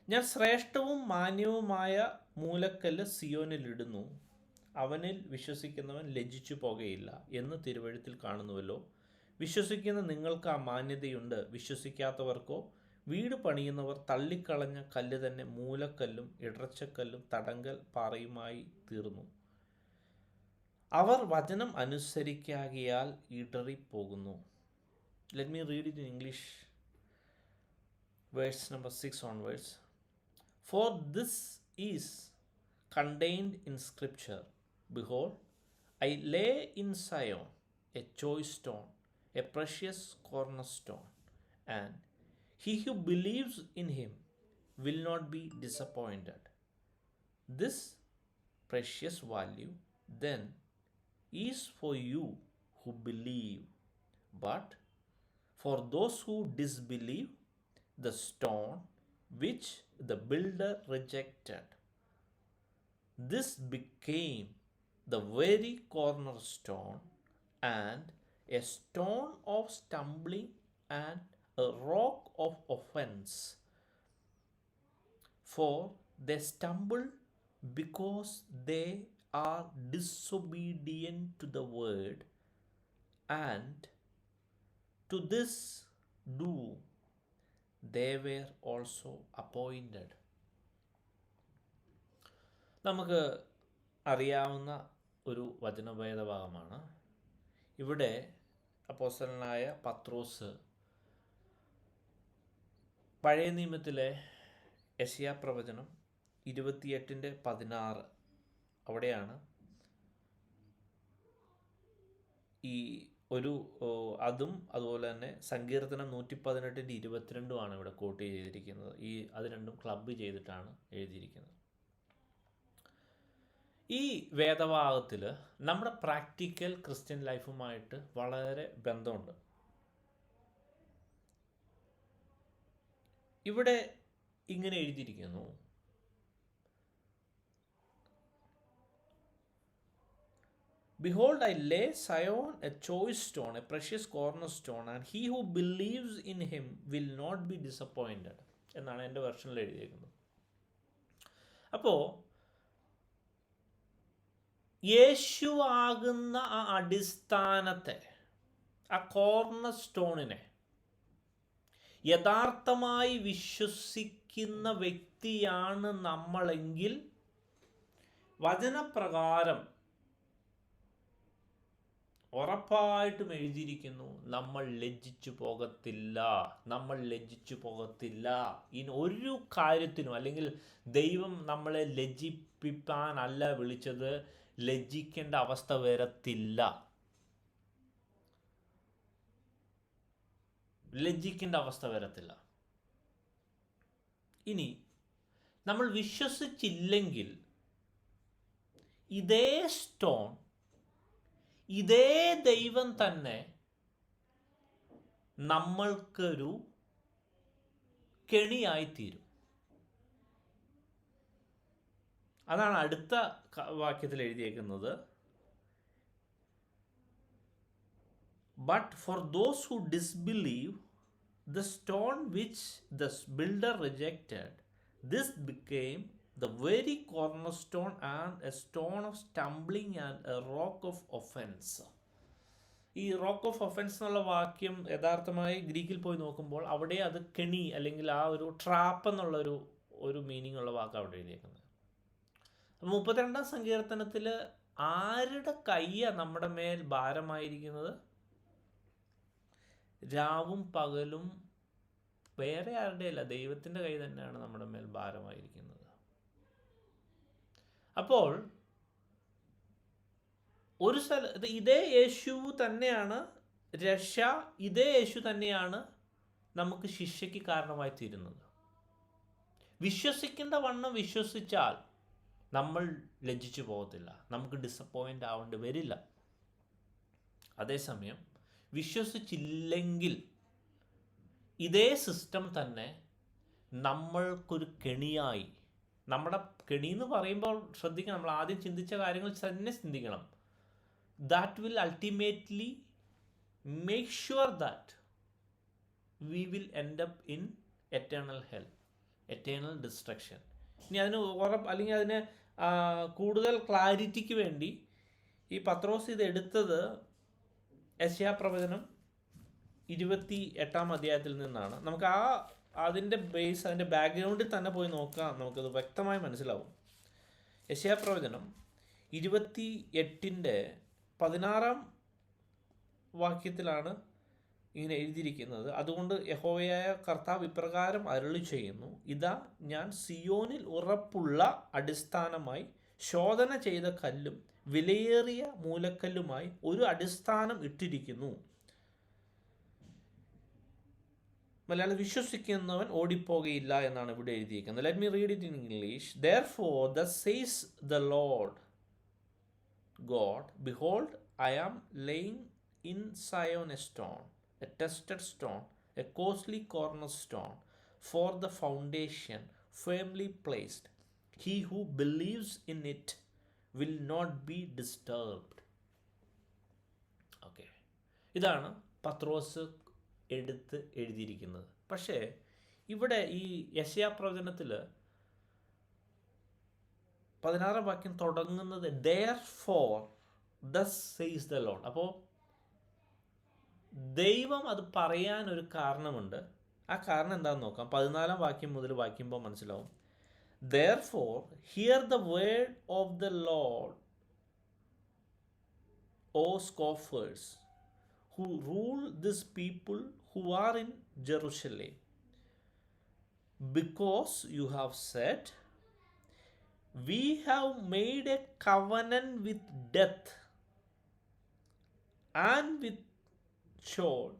A: ഞാൻ ശ്രേഷ്ഠവും മാന്യവുമായ മൂലക്കല്ല് സിയോനിലിടുന്നു, അവനിൽ വിശ്വസിക്കുന്നവൻ ലജ്ജിച്ചു പോകുകയില്ല എന്ന് തിരുവെഴുത്തിൽ കാണുന്നുവല്ലോ. വിശ്വസിക്കുന്ന നിങ്ങൾക്ക് ആ മാന്യതയുണ്ട്, വിശ്വസിക്കാത്തവർക്കോ വീട് പണിയുന്നവർ തള്ളിക്കളഞ്ഞ കല്ല് തന്നെ മൂലക്കല്ലും ഇടർച്ചക്കല്ലും തടങ്കൽ പാറയുമായി തീർന്നു. അവർ വചനം അനുസരിക്കാകിയാൽ ഇടറിപ്പോകുന്നു. Let me read it in English. Verse number 6 onwards. For this is contained in Scripture. Behold, I lay in Zion a choice stone, a precious cornerstone, and he who believes in him will not be disappointed. This precious value then is for you who believe, but for those who disbelieve, the stone which the builder rejected, this became the very cornerstone, and a stone of stumbling and a rock of offense. For they stumble because they are disobedient to the word, and to this doom they were also appointed. നമുക്ക് അറിയാവുന്ന ഒരു വചനവേദഭാഗമാണ്. ഇവിടെ അപ്പോസ്തലനായ പത്രോസ് പഴയ നിയമത്തിലെ യെശയ്യാ പ്രവചനം 28:16 അവിടെയാണ് ഈ ഒരു അതും അതുപോലെ തന്നെ സങ്കീർത്തനം 118:22 ഇവിടെ കോട്ട് ചെയ്തിരിക്കുന്നത്. അത് രണ്ടും ക്ലബ്ബ് ചെയ്തിട്ടാണ് എഴുതിയിരിക്കുന്നത്. ഈ വേദഭാഗത്തിൽ നമ്മുടെ പ്രാക്ടിക്കൽ ക്രിസ്ത്യൻ ലൈഫുമായിട്ട് വളരെ ബന്ധമുണ്ട്. ഇവിടെ ഇങ്ങനെ എഴുതിയിരിക്കുന്നു, Behold, I lay Zion a choice stone, a precious cornerstone, and he who believes in him will not be disappointed എന്നാണ് എൻ്റെ വെർഷനിൽ എഴുതിയിരിക്കുന്നത്. അപ്പോൾ യേശു ആകുന്ന ആ അടിസ്ഥാനത്തെ, ആ കോർണർ സ്റ്റോണിനെ യഥാർത്ഥമായി വിശ്വസിക്കുന്ന വ്യക്തിയാണ് നമ്മളെങ്കിൽ വചനപ്രകാരം ഉറപ്പായിട്ടും എഴുതിയിരിക്കുന്നു, നമ്മൾ ലജ്ജിച്ചു പോകത്തില്ല. ഇനി ഒരു കാര്യത്തിനും, അല്ലെങ്കിൽ ദൈവം നമ്മളെ ലജ്ജിപ്പിക്കാനല്ല വിളിച്ചത്, ലജ്ജിക്കേണ്ട അവസ്ഥ വരത്തില്ല. ഇനി നമ്മൾ വിശ്വസിച്ചില്ലെങ്കിൽ ഇതേ സ്റ്റോൺ, ഇതേ ദൈവം തന്നെ നമ്മൾക്കൊരു കെണിയായിത്തീരും. അതാണ് അടുത്ത വാക്യത്തിൽ എഴുതിയേക്കുന്നത്. But for those who disbelieve, the stone which the builder rejected, this became the very cornerstone and a stone of stumbling and a rock of offense. ഈ റോക്ക് ഓഫ് ഒഫൻസ് എന്നുള്ള വാക്യം യഥാർത്ഥമായി ഗ്രീക്കിൽ പോയി നോക്കുമ്പോൾ അവിടെ അത് കെണി, അല്ലെങ്കിൽ ആ ഒരു ട്രാപ്പ് എന്നുള്ളൊരു മീനിങ് ഉള്ള വാക്ക് അവിടെ എഴുതിയേക്കുന്നത്. 32-ാം സങ്കീർത്തനത്തിൽ ആരുടെ കൈയാണ് നമ്മുടെ മേൽ ഭാരമായിരിക്കുന്നത്? രാവും പകലും വേറെ ആരുടെയല്ല, ദൈവത്തിൻ്റെ കൈ തന്നെയാണ് നമ്മുടെ മേൽ ഭാരമായിരിക്കുന്നത്. അപ്പോൾ ഒരു സ്ഥലത്ത് ഇതേ യേശു തന്നെയാണ് രക്ഷ, ഇതേ യേശു തന്നെയാണ് നമുക്ക് ശിക്ഷയ്ക്ക് കാരണമായി തീരുന്നത്. വിശ്വസിക്കേണ്ട വണ്ണം വിശ്വസിച്ചാൽ നമ്മൾ ലജ്ജിച്ചു പോകത്തില്ല, നമുക്ക് ഡിസപ്പോയിൻ്റ് ആവേണ്ടി വരില്ല. അതേസമയം വിശ്വസിച്ചില്ലെങ്കിൽ ഇതേ സിസ്റ്റം തന്നെ നമ്മൾക്കൊരു കെണിയായി, നമ്മുടെ കെണി എന്ന് പറയുമ്പോൾ ശ്രദ്ധിക്കണം, നമ്മൾ ആദ്യം ചിന്തിച്ച കാര്യങ്ങൾ തന്നെ ചിന്തിക്കണം. That will ultimately make sure that we will end up in eternal hell, eternal destruction. ഇനി അതിന് അല്ലെങ്കിൽ അതിന് കൂടുതൽ ക്ലാരിറ്റിക്ക് വേണ്ടി ഈ പത്രോസ് ഇത് എടുത്തത് യെശയ്യാ പ്രവചനം 28-ാം അധ്യായത്തിൽ നിന്നാണ്. നമുക്ക് ആ അതിൻ്റെ ബേസ്, അതിൻ്റെ ബാക്ക്ഗ്രൗണ്ടിൽ തന്നെ പോയി നോക്കാം, നമുക്കത് വ്യക്തമായി മനസ്സിലാവും. യെശയ്യാ പ്രവചനം 28:16 വാക്യത്തിലാണ് ഇങ്ങനെ എഴുതിയിരിക്കുന്നത്. അതുകൊണ്ട് യഹോവയായ കർത്താവ് ഇപ്രകാരം അരുളി ചെയ്യുന്നു, ഇതാ ഞാൻ സിയോനിൽ ഉറപ്പുള്ള അടിസ്ഥാനമായി ശോധന ചെയ്ത കല്ലും വിലയേറിയ മൂലക്കല്ലുമായി ഒരു അടിസ്ഥാനം ഇട്ടിരിക്കുന്നു. മലയാളം വിശ്വസിക്കുന്നവൻ ഓടിപ്പോകയില്ല എന്നാണ് ഇവിടെ എഴുതിയിരിക്കുന്നത്. Let me read it in English. Therefore thus says the Lord God, behold, I am laying in Zion a stone, a tested stone, a costly cornerstone, for the foundation firmly placed. He who believes in it will not be disturbed. Okay, ഇതാണ് പത്രോസ് എടുത്ത് എഴുതിയിരിക്കുന്നത്. പക്ഷേ ഇവിടെ ഈ യെശയ്യാ പ്രവചനത്തിൽ 16 വാക്യം തുടങ്ങുന്നത് therefore thus says the Lord. അപ്പോൾ ദൈവം അത് പറയാൻ ഒരു കാരണമുണ്ട്. ആ കാരണം എന്താണെന്ന് നോക്കാം. 14 വാക്യം മുതൽ വായിക്കുമ്പോൾ മനസ്സിലാവും. Therefore hear the word of the Lord, O scoffers, who rule this people who are in Jerusalem, because you have said, we have made a covenant with death and with Sheol.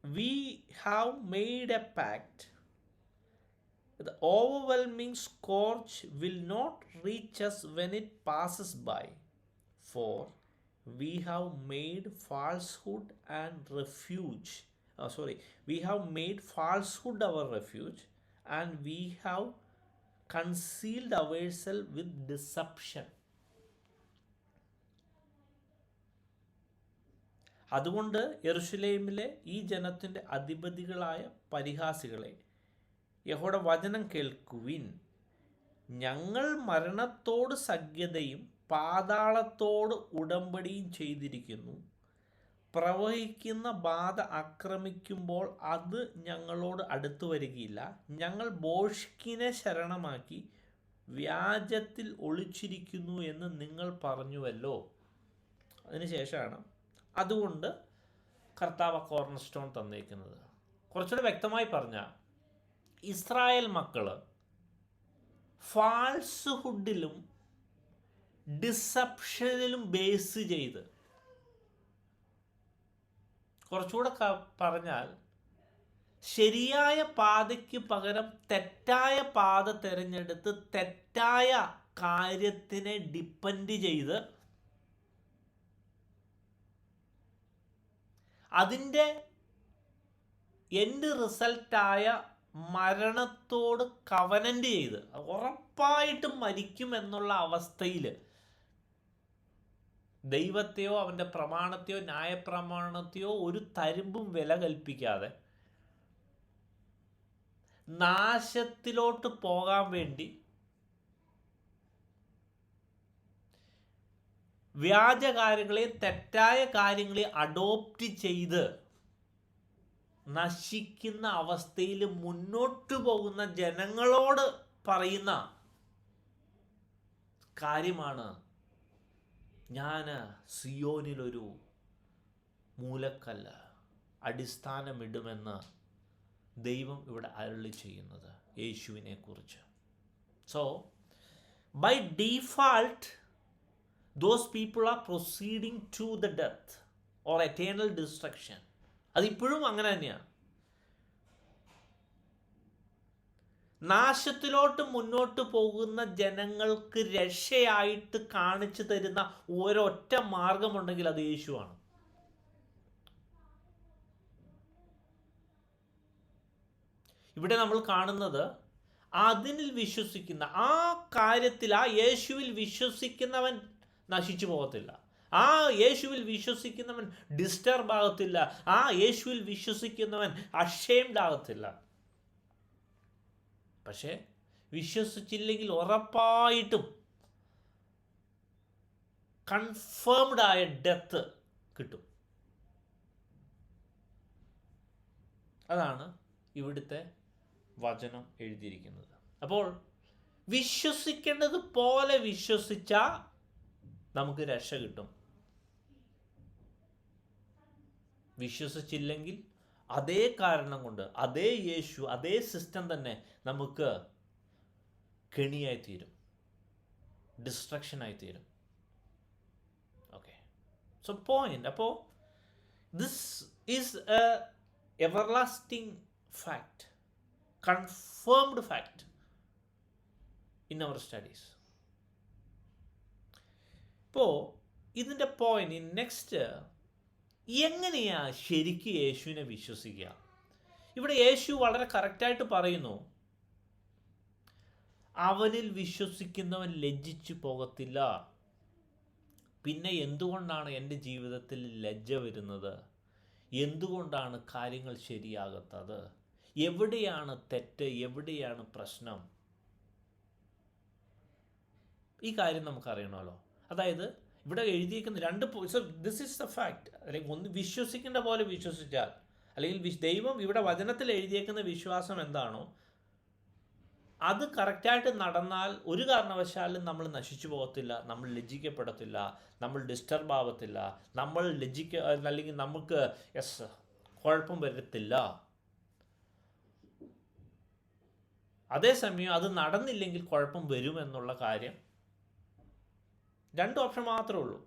A: We have made a pact. The overwhelming scourge will not reach us when it passes by, for we have made falsehood and refuge. We have made falsehood our refuge, and we have concealed ourselves with deception. അതുകൊണ്ട് യെരൂശലേമിലെ ഈ ജനത്തിൻ്റെ അധിപതികളായ പരിഹാസികളെ, യഹോവയുടെ വചനം കേൾക്കുവിൻ. ഞങ്ങൾ മരണത്തോട് സഖ്യതയും പാതാളത്തോട് ഉടമ്പടിയും ചെയ്തിരിക്കുന്നു. പ്രവഹിക്കുന്ന ബാധ ആക്രമിക്കുമ്പോൾ അത് ഞങ്ങളോട് അടുത്തു വരികയില്ല. ഞങ്ങൾ ഭോഷ്കിനെ ശരണമാക്കി വ്യാജത്തിൽ ഒളിച്ചിരിക്കുന്നു എന്ന് നിങ്ങൾ പറഞ്ഞുവല്ലോ. അതിനുശേഷമാണ് അതുകൊണ്ട് കർത്താവ് കോർണർ സ്റ്റോൺ തന്നേക്കുന്നത്. കുറച്ചുകൂടെ വ്യക്തമായി പറഞ്ഞാൽ, ഇസ്രായേൽ മക്കൾ ഫാൾസ്ഹുഡിലും ഡിസപ്ഷനിലും ബേസ് ചെയ്ത്, കുറച്ചുകൂടെ പറഞ്ഞാൽ ശരിയായ പാതയ്ക്ക് പകരം തെറ്റായ പാത തിരഞ്ഞെടുത്ത് തെറ്റായ കാര്യത്തിനെ ഡിപ്പെൻഡ് ചെയ്ത് അതിൻ്റെ എൻഡ് റിസൾട്ടായ മരണത്തോട് കവനൻ്റ് ചെയ്ത് ഉറപ്പായിട്ടും മരിക്കും എന്നുള്ള അവസ്ഥയിൽ ദൈവത്തെയോ അവൻ്റെ പ്രമാണത്തെയോ ന്യായപ്രമാണത്തെയോ ഒരു തരുമ്പും വില കൽപ്പിക്കാതെ നാശത്തിലോട്ട് പോകാൻ വേണ്ടി വ്യാജ കാര്യങ്ങളെയും തെറ്റായ കാര്യങ്ങളെയും അഡോപ്റ്റ് ചെയ്ത് നശിക്കുന്ന അവസ്ഥയിൽ മുന്നോട്ട് പോകുന്ന ജനങ്ങളോട് പറയുന്ന കാര്യമാണ്, ഞാൻ സിയോനിലൊരു മൂലക്കല്ല് അടിസ്ഥാനമിടുമെന്ന് ദൈവം ഇവിടെ അരുളി ചെയ്യുന്നത് യേശുവിനെ കുറിച്ച്. So by default those people are proceeding to the death or eternal destruction. അതിപ്പോഴും അങ്ങനെ തന്നെയാണ്. നാശത്തിലോട്ട് മുന്നോട്ട് പോകുന്ന ജനങ്ങൾക്ക് രക്ഷയായിട്ട് കാണിച്ചു തരുന്ന ഒരൊറ്റ മാർഗമുണ്ടെങ്കിൽ അത് യേശുവാണ്. ഇവിടെ നമ്മൾ കാണുന്നത് അതിനിൽ വിശ്വസിക്കുന്ന, ആ കാര്യത്തിൽ, ആ യേശുവിൽ വിശ്വസിക്കുന്നവൻ നശിച്ചു പോകത്തില്ല. ആ യേശുവിൽ വിശ്വസിക്കുന്നവൻ ഡിസ്റ്റർബ് ആകത്തില്ല. ആ യേശുവിൽ വിശ്വസിക്കുന്നവൻ അഷേംഡ് ആകത്തില്ല. പക്ഷേ വിശ്വസിച്ചില്ലെങ്കിൽ ഉറപ്പായിട്ടും കൺഫേംഡ് ആയ ഡെത്ത് കിട്ടും. അതാണ് ഇവിടുത്തെ വചനം എഴുതിയിരിക്കുന്നത്. അപ്പോൾ വിശ്വസിക്കേണ്ടത് പോലെ വിശ്വസിച്ചാൽ നമുക്ക് രക്ഷ കിട്ടും. വിശ്വസിച്ചില്ലെങ്കിൽ അതേ കാരണം കൊണ്ട് അതേ യേശു അതേ സിസ്റ്റം തന്നെ നമുക്ക് കെണിയായി തീരും, ഡിസ്ട്രക്ഷനായി തീരും. Okay, so point. അപ്പോൾ this is a everlasting fact, confirmed fact in our studies. ഇപ്പോൾ ഇതിൻ്റെ പോയിന്റ് നെക്സ്റ്റ്, എങ്ങനെയാ ശരിക്കും യേശുവിനെ വിശ്വസിക്കുക? ഇവിടെ യേശു വളരെ കറക്റ്റായിട്ട് പറയുന്നു, അവനിൽ വിശ്വസിക്കുന്നവൻ ലജ്ജിച്ചു പോകത്തില്ല. പിന്നെ എന്തുകൊണ്ടാണ് എൻ്റെ ജീവിതത്തിൽ ലജ്ജ വരുന്നത്? എന്തുകൊണ്ടാണ് കാര്യങ്ങൾ ശരിയാകാത്തത്? എവിടെയാണ് തെറ്റ്? എവിടെയാണ് പ്രശ്നം? ഈ കാര്യം നമുക്കറിയണമല്ലോ. അതായത് ഇവിടെ എഴുതിയിരിക്കുന്ന രണ്ട് ദിസ് ഈസ് ദ ഫാക്ട്. അല്ലെങ്കിൽ ഒന്ന് വിശ്വസിക്കേണ്ട പോലെ വിശ്വസിച്ചാൽ, അല്ലെങ്കിൽ ദൈവം ഇവിടെ വചനത്തിൽ എഴുതിയേക്കുന്ന വിശ്വാസം എന്താണോ അത് കറക്റ്റായിട്ട് നടന്നാൽ ഒരു കാരണവശാലും നമ്മൾ നശിച്ചു പോകത്തില്ല, നമ്മൾ ലജ്ജിക്കപ്പെടത്തില്ല, നമ്മൾ ഡിസ്റ്റർബ് ആവത്തില്ല, നമ്മൾ അല്ലെങ്കിൽ നമുക്ക് കുഴപ്പം വരത്തില്ല. അതേസമയം അത് നടന്നില്ലെങ്കിൽ കുഴപ്പം വരുമെന്നുള്ള കാര്യം, രണ്ട് ഓപ്ഷൻ മാത്രമേ ഉള്ളൂ.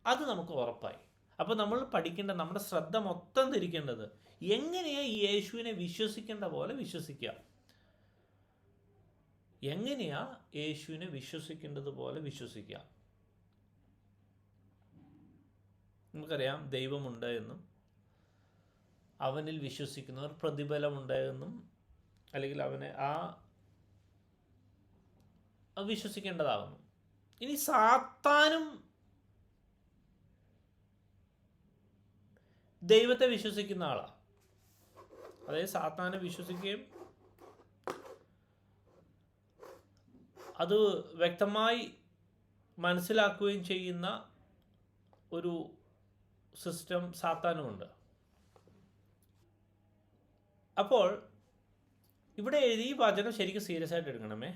A: അത് നമുക്ക് ഉറപ്പായി. അപ്പോൾ നമ്മൾ പഠിക്കേണ്ട, നമ്മുടെ ശ്രദ്ധ മൊത്തം തിരിക്കേണ്ടത് എങ്ങനെയാണ് ഈ യേശുവിനെ വിശ്വസിക്കേണ്ട പോലെ വിശ്വസിക്കുക. എങ്ങനെയാ യേശുവിനെ വിശ്വസിക്കേണ്ടത് പോലെ വിശ്വസിക്കുക? നമുക്കറിയാം ദൈവമുണ്ട് എന്നും അവനിൽ വിശ്വസിക്കുന്നവർ പ്രതിഫലമുണ്ട് എന്നും, അല്ലെങ്കിൽ അവനെ വിശ്വസിക്കേണ്ടതാകുന്നു. ഇനി സാത്താനും ദൈവത്തെ വിശ്വസിക്കുന്ന ആളാണ്. അതായത് സാത്താനെ വിശ്വസിക്കുകയും അത് വ്യക്തമായി മനസ്സിലാക്കുകയും ചെയ്യുന്ന ഒരു സിസ്റ്റം സാത്താനുമുണ്ട്. അപ്പോൾ ഇവിടെ എഴുതി ഈ വചനം ശരിക്കും സീരിയസ് ആയിട്ട് എടുക്കണമേ.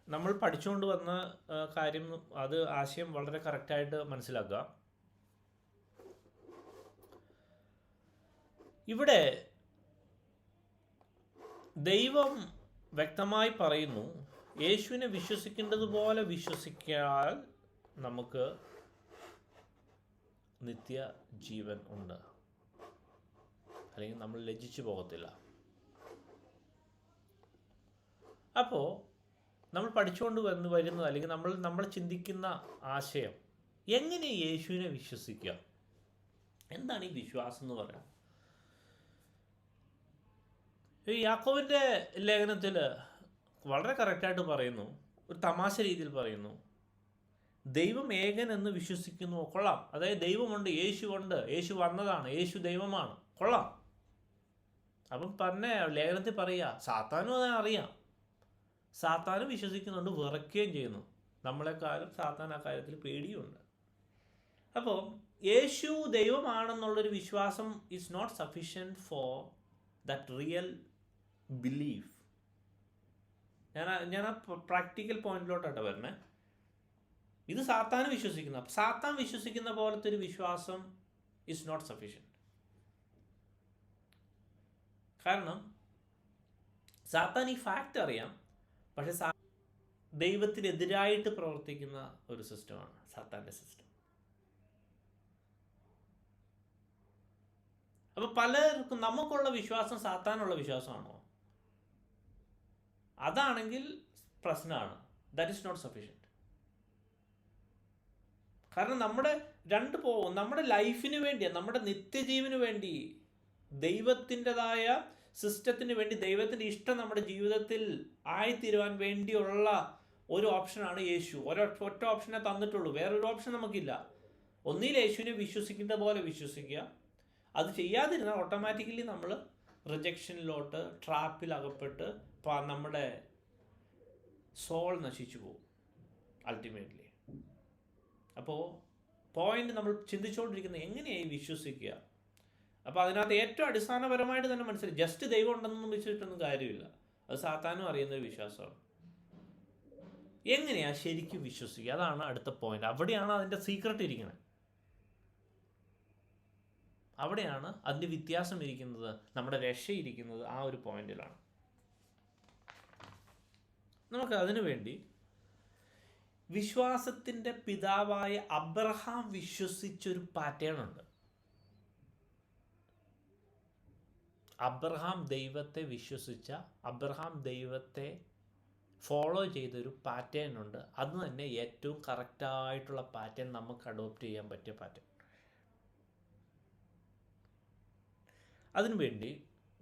A: നമ്മൾ പഠിച്ചുകൊണ്ട് വന്ന കാര്യം, അത് ആശയം വളരെ കറക്റ്റായിട്ട് മനസ്സിലാക്കുക. ഇവിടെ ദൈവം വ്യക്തമായി പറയുന്നു, യേശുവിനെ വിശ്വസിക്കേണ്ടതുപോലെ വിശ്വസിച്ചാൽ നമുക്ക് നിത്യ ജീവൻ ഉണ്ട്, അല്ലെങ്കിൽ നമ്മൾ ലജ്ജിച്ചു പോകത്തില്ല. അപ്പോൾ നമ്മൾ പഠിച്ചുകൊണ്ട് വരുന്നത്, അല്ലെങ്കിൽ നമ്മൾ ചിന്തിക്കുന്ന ആശയം, എങ്ങനെ യേശുവിനെ വിശ്വസിക്കുക? എന്താണ് ഈ വിശ്വാസം എന്ന് പറയുന്നത്? ഈ യാക്കോബിൻ്റെ ലേഖനത്തിൽ വളരെ കറക്റ്റായിട്ട് പറയുന്നു, ഒരു തമാശ രീതിയിൽ പറയുന്നു, ദൈവം ഏകൻ എന്ന് വിശ്വസിക്കുന്നു. കൊള്ളാം. അതായത് ദൈവമുണ്ട്, യേശു ഉണ്ട്, യേശു വന്നതാണ്, യേശു ദൈവമാണ്, കൊള്ളാം. അപ്പം ലേഖനത്തിൽ പറയുക, സാത്താനും അതിനെ അറിയാം, സാത്താനും വിശ്വസിക്കുന്നുണ്ട്, വിറയ്ക്കുകയും ചെയ്യുന്നു. നമ്മളെക്കാളും സാത്താൻ ആ കാര്യത്തിൽ പേടിയുണ്ട്. അപ്പോൾ യേശു ദൈവമാണെന്നുള്ളൊരു വിശ്വാസം is not sufficient for that real belief. ഞാൻ ആ പ്രാക്ടിക്കൽ പോയിന്റിലോട്ടാണ് വരണേ. ഇത് സാത്താൻ വിശ്വസിക്കുന്ന, സാത്താൻ വിശ്വസിക്കുന്ന പോലത്തെ ഒരു വിശ്വാസം ഈസ് നോട്ട് സഫിഷ്യൻറ്റ്. കാരണം സാത്താൻ ഈ ഫാക്റ്റ് അറിയാം, പക്ഷെ ദൈവത്തിനെതിരായിട്ട് പ്രവർത്തിക്കുന്ന ഒരു സിസ്റ്റമാണ് സാത്താൻ്റെ സിസ്റ്റം. അപ്പോൾ പലർക്കും നമുക്കുള്ള വിശ്വാസം സാത്താനുള്ള വിശ്വാസമാണോ? അതാണെങ്കിൽ പ്രശ്നമാണ്. That is not sufficient. കാരണം നമ്മുടെ ലൈഫിന് വേണ്ടി, നമ്മുടെ നിത്യജീവന് വേണ്ടി, ദൈവത്തിൻ്റെതായ സിസ്റ്റത്തിന് വേണ്ടി, ദൈവത്തിൻ്റെ ഇഷ്ടം നമ്മുടെ ജീവിതത്തിൽ ആയിത്തീരുവാൻ വേണ്ടിയുള്ള ഒരു ഓപ്ഷനാണ് യേശു. ഒറ്റ ഓപ്ഷനെ തന്നിട്ടുള്ളൂ, വേറൊരു ഓപ്ഷൻ നമുക്കില്ല. ഒന്നിൽ യേശുവിനെ വിശ്വസിക്കേണ്ട പോലെ വിശ്വസിക്കുക. അത് ചെയ്യാതിരുന്നാൽ ഓട്ടോമാറ്റിക്കലി നമ്മൾ റിജക്ഷനിലോട്ട്, ട്രാപ്പിൽ അകപ്പെട്ട് നമ്മുടെ സോൾ നശിച്ചു പോകും അൾട്ടിമേറ്റ്ലി. അപ്പോൾ പോയിന്റ് നമ്മൾ ചിന്തിച്ചുകൊണ്ടിരിക്കുന്നത് എങ്ങനെയായി വിശ്വസിക്കുക? അപ്പോൾ അതിനകത്ത് ഏറ്റവും അടിസ്ഥാനപരമായിട്ട് തന്നെ മനസ്സിലായി, ജസ്റ്റ് ദൈവം ഉണ്ടെന്നൊന്നും വെച്ചിട്ടൊന്നും കാര്യമില്ല. അത് സാത്താനും അറിയുന്നൊരു വിശ്വാസമാണ്. എങ്ങനെയാണ് ശരിക്കും വിശ്വസിക്കുക? അതാണ് അടുത്ത പോയിന്റ്. അവിടെയാണ് അതിൻ്റെ സീക്രട്ട് ഇരിക്കുന്നത്. അവിടെയാണ് അതിൻ്റെ വ്യത്യാസം ഇരിക്കുന്നത്, നമ്മുടെ രക്ഷയിരിക്കുന്നത് ആ ഒരു പോയിന്റിലാണ്. നമുക്ക് അതിനു വേണ്ടി വിശ്വാസത്തിൻ്റെ പിതാവായ അബ്രഹാം വിശ്വസിച്ചൊരു പാറ്റേൺ ഉണ്ട്. അബ്രഹാം ദൈവത്തെ വിശ്വസിച്ച, അബ്രഹാം ദൈവത്തെ ഫോളോ ചെയ്തൊരു പാറ്റേൺ ഉണ്ട്. അത് തന്നെ ഏറ്റവും കറക്റ്റായിട്ടുള്ള പാറ്റേൺ, നമുക്ക് അഡോപ്റ്റ് ചെയ്യാൻ പറ്റിയ പാറ്റേൺ. അതിനുവേണ്ടി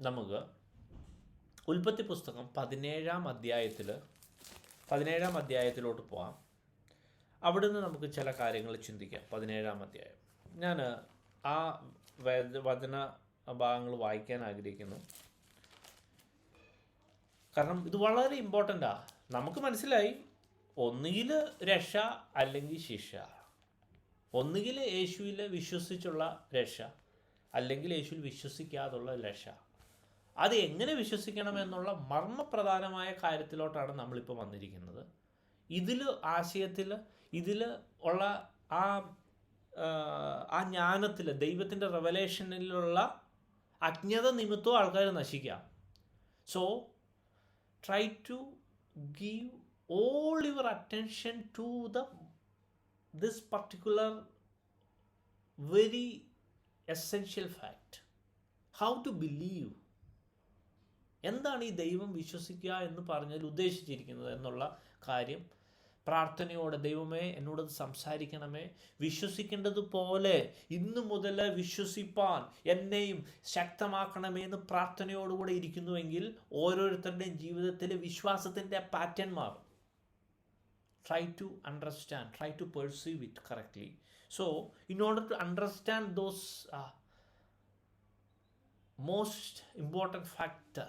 A: നമുക്ക് ഉൽപ്പത്തി പുസ്തകം 17-ാം അധ്യായത്തിലോട്ട് പോകാം. അവിടുന്ന് നമുക്ക് ചില കാര്യങ്ങൾ ചിന്തിക്കാം. 17-ാം അധ്യായം ഞാൻ ആ വചന ഭാഗങ്ങൾ വായിക്കാൻ ആഗ്രഹിക്കുന്നു. കാരണം ഇത് വളരെ ഇമ്പോർട്ടൻ്റാണ്. നമുക്ക് മനസ്സിലായി, ഒന്നുകിൽ രക്ഷ അല്ലെങ്കിൽ ശിക്ഷ. ഒന്നുകിൽ യേശുവിൽ വിശ്വസിച്ചുള്ള രക്ഷ, അല്ലെങ്കിൽ യേശുവിൽ വിശ്വസിക്കാതുള്ള രക്ഷ. അത് എങ്ങനെ വിശ്വസിക്കണമെന്നുള്ള മർമ്മപ്രധാനമായ കാര്യത്തിലോട്ടാണ് നമ്മളിപ്പോൾ വന്നിരിക്കുന്നത്. ആശയത്തിൽ ഇതിൽ ഉള്ള ആ ജ്ഞാനത്തിൽ, ദൈവത്തിൻ്റെ റെവലേഷനിലുള്ള അജ്ഞത നിമിത്തവും ആൾക്കാർ നശിക്കാം. So try to give all your attention to this particular very essential fact, how to believe. എന്താണ് ഈ ദൈവം വിശ്വസിക്കുക എന്ന് പറഞ്ഞതിൽ ഉദ്ദേശിച്ചിരിക്കുന്നത് എന്നുള്ള കാര്യം പ്രാർത്ഥനയോടെ, ദൈവമേ എന്നോട് സംസാരിക്കണമേ, വിശ്വസിക്കേണ്ടതുപോലെ ഇന്നു മുതൽ വിശ്വസിപ്പാൻ എന്നെയും ശക്തമാക്കണമേ എന്ന് പ്രാർത്ഥനയോടുകൂടെ ഇരിക്കുന്നുവെങ്കിൽ ഓരോരുത്തരുടെയും ജീവിതത്തിൽ വിശ്വാസത്തിൻ്റെ പാറ്റേൺ മാറും. Try to understand, try to perceive it correctly. So in order to understand those most important factor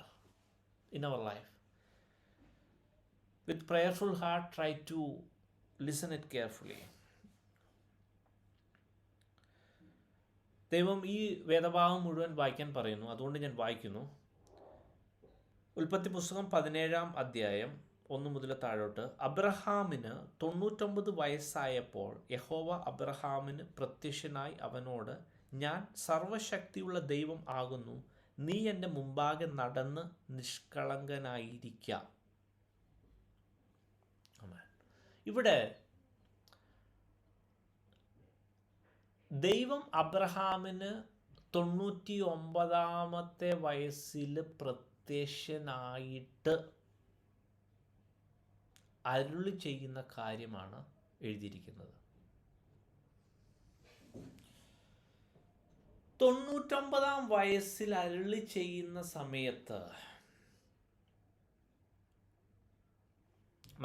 A: in our life, with prayerful heart, try to listen it carefully. ദൈവം ഈ വേദഭാഗം മുഴുവൻ വായിക്കാൻ പറയുന്നു. അതുകൊണ്ട് ഞാൻ വായിക്കുന്നു. ഉൽപ്പത്തി പുസ്തകം 17-ാം അധ്യായം 1 മുതൽ താഴോട്ട്. അബ്രഹാമിന് 99 വയസ്സായപ്പോൾ യഹോവ അബ്രഹാമിന് പ്രത്യക്ഷനായി അവനോട്, ഞാൻ സർവശക്തിയുള്ള ദൈവം ആകുന്നു, നീ എൻ്റെ മുമ്പാകെ നടന്ന് നിഷ്കളങ്കനായിരിക്കാം. ഇവിടെ ദൈവം അബ്രഹാമിന് 99-ാമത്തെ വയസ്സിൽ പ്രത്യക്ഷനായിട്ട് അരുളി ചെയ്യുന്ന കാര്യമാണ് എഴുതിയിരിക്കുന്നത്. 99-ാം വയസ്സിൽ അരുളി ചെയ്യുന്ന സമയത്ത്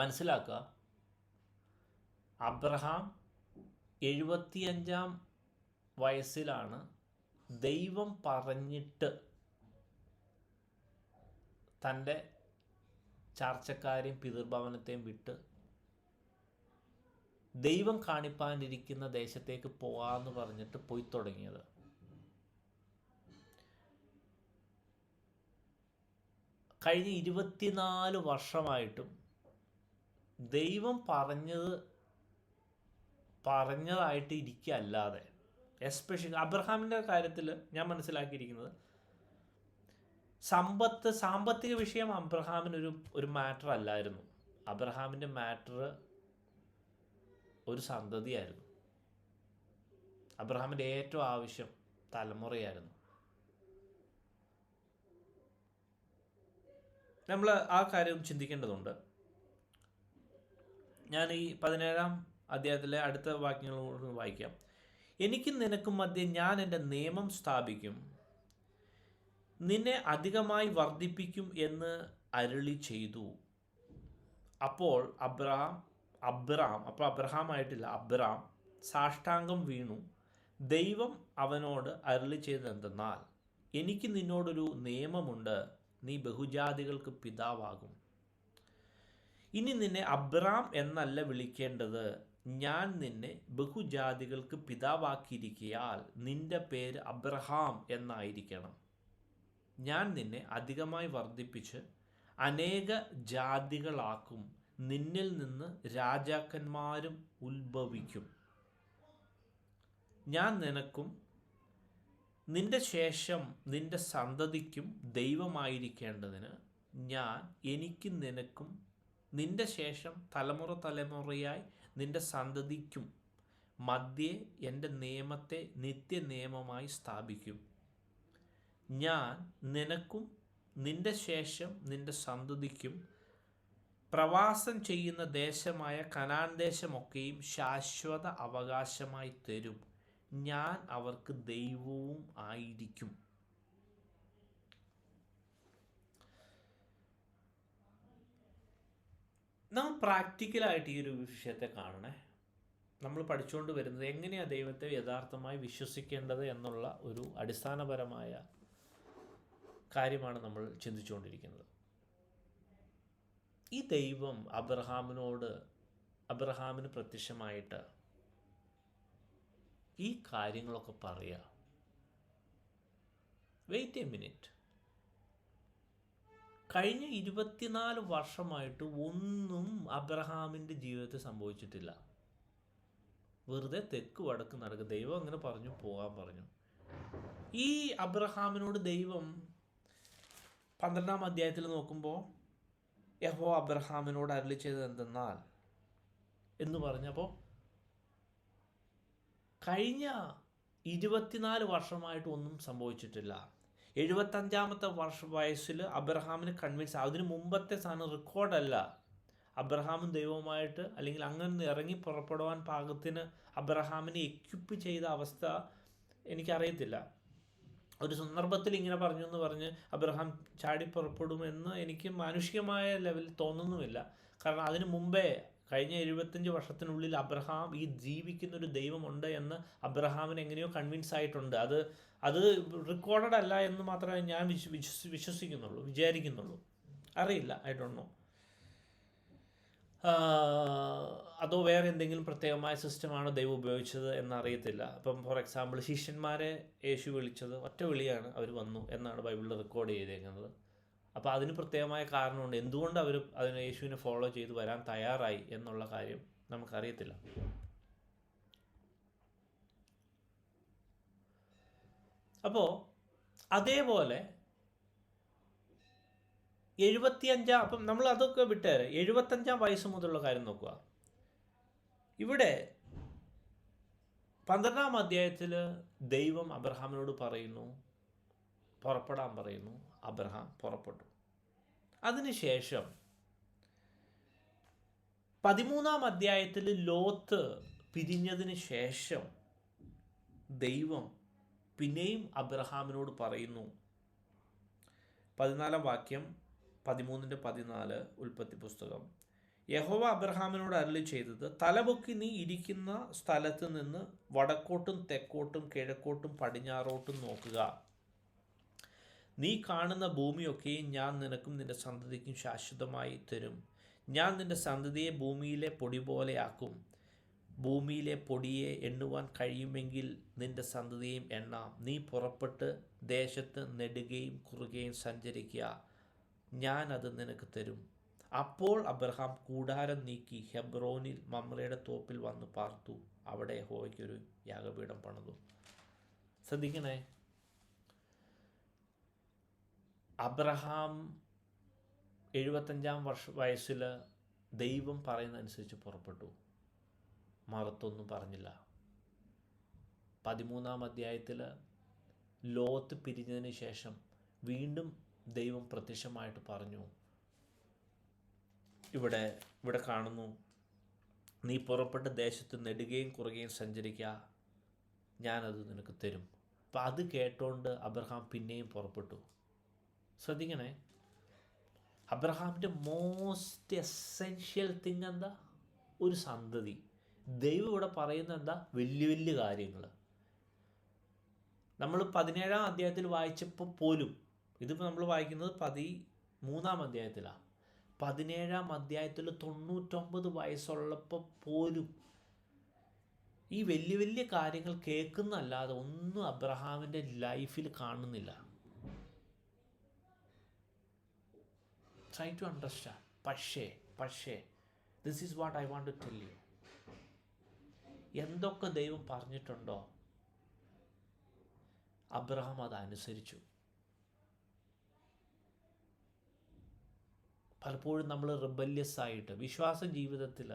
A: മനസ്സിലാക്കുക, അബ്രഹാം 75-ാം വയസ്സിലാണ് ദൈവം പറഞ്ഞിട്ട് തൻ്റെ ചാർച്ചക്കാരെയും പിതൃഭവനത്തെയും വിട്ട് ദൈവം കാണിപ്പാനിരിക്കുന്ന ദേശത്തേക്ക് പോകാമെന്ന് പറഞ്ഞിട്ട് പോയി തുടങ്ങിയത്. കഴിഞ്ഞ 24 വർഷമായിട്ടും ദൈവം പറഞ്ഞതായിട്ട് ഇരിക്കല്ലാതെ, എസ്പെഷ്യലി അബ്രഹാമിൻ്റെ കാര്യത്തിൽ ഞാൻ മനസ്സിലാക്കിയിരിക്കുന്നത്, സാമ്പത്തിക വിഷയം അബ്രഹാമിനൊരു മാറ്റർ അല്ലായിരുന്നു. അബ്രഹാമിൻ്റെ മാറ്റർ ഒരു സന്തതിയായിരുന്നു. അബ്രഹാമിൻ്റെ ഏറ്റവും ആവശ്യം തലമുറയായിരുന്നു. നമ്മൾ ആ കാര്യം ചിന്തിക്കേണ്ടതുണ്ട്. ഞാൻ ഈ 17-ാം അധ്യായത്തിലെ അടുത്ത വാക്യങ്ങളോട് വായിക്കാം. എനിക്കും നിനക്കും മധ്യേ ഞാൻ എൻ്റെ നിയമം സ്ഥാപിക്കും, നിന്നെ അധികമായി വർദ്ധിപ്പിക്കും എന്ന് അരുളി ചെയ്തു. അപ്പോൾ അബ്രഹാം സാഷ്ടാംഗം വീണു. ദൈവം അവനോട് അരുളി ചെയ്തതെന്തെന്നാൽ, എനിക്ക് നിന്നോടൊരു നിയമമുണ്ട്, നീ ബഹുജാതികൾക്ക് പിതാവാകും. ഇനി നിന്നെ അബ്രാം എന്നല്ല വിളിക്കേണ്ടത്, ഞാൻ നിന്നെ ബഹുജാതികൾക്ക് പിതാവാക്കിയിരിക്കയാൽ നിന്റെ പേര് അബ്രഹാം എന്നായിരിക്കണം. ഞാൻ നിന്നെ അധികമായി വർദ്ധിപ്പിച്ച് അനേക ജാതികളാക്കും, നിന്നിൽ നിന്ന് രാജാക്കന്മാരും ഉത്ഭവിക്കും. ഞാൻ നിനക്കും നിന്റെ ശേഷം നിന്റെ സന്തതിക്കും ദൈവമായിരിക്കേണ്ടതിന് ഞാൻ എനിക്കും നിനക്കും നിന്റെ ശേഷം തലമുറ തലമുറയായി നിന്റെ സന്തതിക്കും മധ്യേ എൻ്റെ നിയമത്തെ നിത്യനിയമമായി സ്ഥാപിക്കും. ഞാൻ നിനക്കും നിന്റെ ശേഷം നിന്റെ സന്തതിക്കും പ്രവാസം ചെയ്യുന്ന ദേശമായ കനാൻ ദേശമൊക്കെയും ശാശ്വത അവകാശമായി തരും. ഞാൻ അവർക്ക് ദൈവവും ആയിരിക്കും. നാം പ്രാക്ടിക്കലായിട്ട് ഈ ഒരു വിഷയത്തെ കാണണേ. നമ്മൾ പഠിച്ചുകൊണ്ട് വരുന്നത് എങ്ങനെയാണ് ദൈവത്തെ യഥാർത്ഥമായി വിശ്വസിക്കേണ്ടത് എന്നുള്ള ഒരു അടിസ്ഥാനപരമായ കാര്യമാണ് നമ്മൾ ചിന്തിച്ചുകൊണ്ടിരിക്കുന്നത്. ഈ ദൈവം അബ്രഹാമിന് പ്രത്യക്ഷമായിട്ട് ഈ കാര്യങ്ങളൊക്കെ പറയുക. Wait a minute. കഴിഞ്ഞ 24 വർഷമായിട്ട് ഒന്നും അബ്രഹാമിൻ്റെ ജീവിതത്തിൽ സംഭവിച്ചിട്ടില്ല. വെറുതെ തെക്ക് വടക്ക് നടക്കുക. ദൈവം അങ്ങനെ പറഞ്ഞു, പോകാൻ പറഞ്ഞു. ഈ അബ്രഹാമിനോട് ദൈവം 12-ാം അധ്യായത്തിൽ നോക്കുമ്പോൾ യഹോവ അബ്രഹാമിനോട് അരുളി ചെയ്തത് എന്തെന്നാൽ എന്ന് പറഞ്ഞപ്പോൾ കഴിഞ്ഞ 24 വർഷമായിട്ട് ഒന്നും സംഭവിച്ചിട്ടില്ല. 75-ാമത്തെ വയസ്സിൽ അബ്രഹാമിന് കൺവിൻസ്. അതിന് മുമ്പത്തെ സാധനം റെക്കോർഡല്ല. അബ്രഹാമും ദൈവവുമായിട്ട് അല്ലെങ്കിൽ അങ്ങനെ ഇറങ്ങി പുറപ്പെടുവാൻ പാകത്തിന് അബ്രഹാമിനെ എക്യുപ്പ് ചെയ്ത അവസ്ഥ എനിക്കറിയത്തില്ല. ഒരു സന്ദർഭത്തിൽ ഇങ്ങനെ പറഞ്ഞു എന്ന് പറഞ്ഞ് അബ്രഹാം ചാടി പുറപ്പെടുമെന്ന് എനിക്ക് മാനുഷികമായ ലെവലിൽ തോന്നുന്നുമില്ല. കാരണം അതിനു മുമ്പേ കഴിഞ്ഞ 75 വർഷത്തിനുള്ളിൽ അബ്രഹാം ഈ ജീവിക്കുന്നൊരു ദൈവമുണ്ട് എന്ന് അബ്രഹാമിന് എങ്ങനെയോ കൺവിൻസ് ആയിട്ടുണ്ട്. അത് റെക്കോർഡഡ് അല്ല എന്ന് മാത്രമേ ഞാൻ വിചാരിക്കുന്നുള്ളൂ. അറിയില്ല, ഐ ഡോണ്ട് നോ. അതോ വേറെ എന്തെങ്കിലും പ്രത്യേകമായ സിസ്റ്റമാണോ ദൈവം ഉപയോഗിച്ചത് എന്നറിയത്തില്ല. അപ്പം ഫോർ എക്സാമ്പിൾ ശിഷ്യന്മാരെ യേശു വിളിച്ചത് ഒറ്റ വിളിയാണ്, അവർ വന്നു എന്നാണ് ബൈബിളിൽ റെക്കോർഡ് ചെയ്തേക്കുന്നത്. അപ്പോൾ അതിന് പ്രത്യേകമായ കാരണമുണ്ട്. എന്തുകൊണ്ട് അവർ അതിന് യേശുവിനെ ഫോളോ ചെയ്ത് വരാൻ തയ്യാറായി എന്നുള്ള കാര്യം നമുക്കറിയത്തില്ല. അപ്പോൾ അതേപോലെ 75 അപ്പം നമ്മൾ അതൊക്കെ വിട്ടേരെ. 75-ാം വയസ്സ് മുതലുള്ള കാര്യം നോക്കുക. ഇവിടെ 12-ാം അധ്യായത്തിൽ ദൈവം അബ്രഹാമിനോട് പറയുന്നു, പുറപ്പെടാൻ പറയുന്നു. അബ്രഹാം പുറപ്പെട്ടു. അതിനുശേഷം 13-ാം അധ്യായത്തിൽ ലോത്ത് പിരിഞ്ഞതിന് ശേഷം ദൈവം പിന്നെയും അബ്രഹാമിനോട് പറയുന്നു. 14-ാം വാക്യം 13-14 ഉൽപ്പത്തി പുസ്തകം. യഹോവ അബ്രഹാമിനോട് അരുളി ചെയ്തത്, തലപൊക്കി നീ ഇരിക്കുന്ന സ്ഥലത്ത് നിന്ന് വടക്കോട്ടും തെക്കോട്ടും കിഴക്കോട്ടും പടിഞ്ഞാറോട്ടും നോക്കുക. നീ കാണുന്ന ഭൂമിയൊക്കെയും ഞാൻ നിനക്കും നിന്റെ സന്തതിക്കും ശാശ്വതമായി തരും. ഞാൻ നിന്റെ സന്തതിയെ ഭൂമിയിലെ പൊടി പോലെയാക്കും. ഭൂമിയിലെ പൊടിയെ എണ്ണുവാൻ കഴിയുമെങ്കിൽ നിന്റെ സന്തതിയും എണ്ണാം. നീ പുറപ്പെട്ട് ദേശത്ത് നെടുകയും കുറുകയും സഞ്ചരിക്കുക. ഞാനത് നിനക്ക് തരും. അപ്പോൾ അബ്രഹാം കൂടാരം നീക്കി ഹെബ്രോനിൽ മമ്രയുടെ തോപ്പിൽ വന്ന് പാർത്തു. അവിടെ യഹോവയ്ക്കൊരു യാഗപീഠം പണിതു. ശ്രദ്ധിക്കണേ, അബ്രഹാം 75-ാം വയസ്സിൽ ദൈവം പറയുന്നതനുസരിച്ച് പുറപ്പെട്ടു. മറുത്തൊന്നും പറഞ്ഞില്ല. 13-ാം അധ്യായത്തിൽ ലോത്ത് പിരിഞ്ഞതിന് ശേഷം വീണ്ടും ദൈവം പ്രത്യക്ഷമായിട്ട് പറഞ്ഞു. ഇവിടെ കാണുന്നു, നീ പുറപ്പെട്ട ദേശത്ത് നെടുകയും കുറുകയും സഞ്ചരിക്കുക, ഞാനത് നിനക്ക് തരും. അപ്പം അത് കേട്ടോണ്ട് അബ്രഹാം പിന്നെയും പുറപ്പെട്ടു. ശ്രദ്ധിക്കണേ, അബ്രഹാമിൻ്റെ മോസ്റ്റ് എസെൻഷ്യൽ തിങ് എന്താ? ഒരു സന്തതി. ദൈവം ഇവിടെ പറയുന്നത് എന്താ? വലിയ വലിയ കാര്യങ്ങൾ. നമ്മൾ 17-ാം അധ്യായത്തിൽ വായിച്ചപ്പോൾ പോലും, ഇതിപ്പോൾ നമ്മൾ വായിക്കുന്നത് 13-ാം അധ്യായത്തിലാണ്. 17-ാം അധ്യായത്തിൽ 99 വയസ്സുള്ളപ്പോൾ പോലും ഈ വലിയ വലിയ കാര്യങ്ങൾ കേൾക്കുന്നല്ലാതെ ഒന്നും അബ്രഹാമിൻ്റെ ലൈഫിൽ കാണുന്നില്ല. Try to understand. പക്ഷേ this is what I want to tell you. എന്തൊക്കെ ദൈവം പറഞ്ഞിട്ടുണ്ടോ അബ്രഹാം അത് അനുസരിച്ചു. പലപ്പോഴും നമ്മൾ റിബല്യസ് ആയിട്ട് വിശ്വാസ ജീവിതത്തിൽ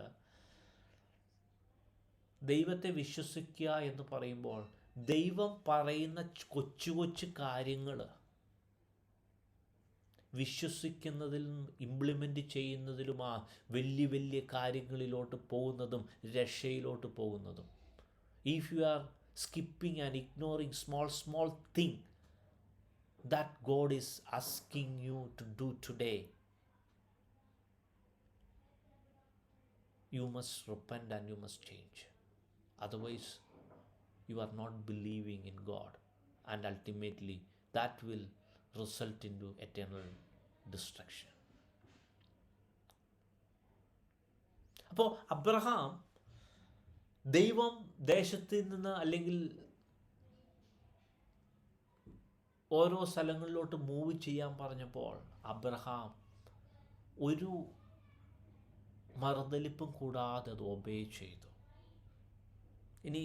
A: ദൈവത്തെ വിശ്വസിക്കുക എന്ന് പറയുമ്പോൾ ദൈവം പറയുന്ന കൊച്ചു കൊച്ചു കാര്യങ്ങൾ വിശ്വസിക്കുന്നതിലും ഇംപ്ലിമെൻ്റ് ചെയ്യുന്നതിലുമാ വലിയ വലിയ കാര്യങ്ങളിലോട്ട് പോകുന്നതും രക്ഷയിലോട്ട് പോകുന്നതും. If you are skipping and ignoring small thing that God is asking you to do today, you must repent and you must change. Otherwise you are not believing in God, and ultimately that will result into eternal destruction. അപ്പോൾ Abraham ദൈവം ദേശത്തിൽ നിന്ന് അല്ലെങ്കിൽ ഓരോ സ്ഥലങ്ങളിലോട്ട് move ചെയ്യാൻ പറഞ്ഞപ്പോൾ Abraham ഒരു മറുതലിപ്പും കൂടാതെ അത് ഒബേ ചെയ്തു. ഇനി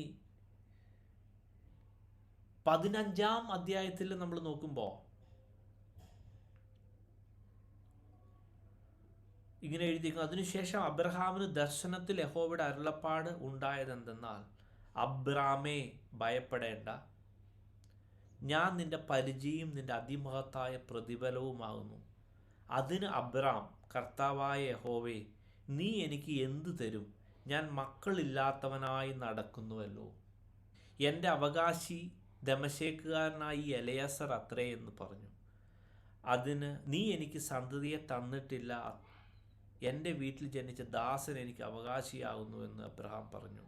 A: 15-ാം അധ്യായത്തിൽ നമ്മൾ നോക്കുമ്പോൾ ഇങ്ങനെ എഴുതിയിരിക്കുന്നു, അതിനുശേഷം അബ്രഹാമിന് ദർശനത്തിൽ യഹോവയുടെ അരുളപ്പാട് ഉണ്ടായതെന്തെന്നാൽ, അബ്രാമേ ഭയപ്പെടേണ്ട, ഞാൻ നിന്റെ പരിചയം നിന്റെ അതിമഹത്തായ പ്രതിഫലവുമാകുന്നു. അതിന് അബ്രാം, കർത്താവായ യഹോവേ, നീ എനിക്ക് എന്തു തരും? ഞാൻ മക്കളില്ലാത്തവനായി നടക്കുന്നുവല്ലോ. എൻ്റെ അവകാശി ദമശേക്കുകാരനായി എലയാസർ അത്രേ എന്ന് പറഞ്ഞു. അതിന് നീ എനിക്ക് സന്തതിയെ തന്നിട്ടില്ല, എൻ്റെ വീട്ടിൽ ജനിച്ച ദാസൻ എനിക്ക് അവകാശിയാകുന്നുവെന്ന് അബ്രഹാം പറഞ്ഞു.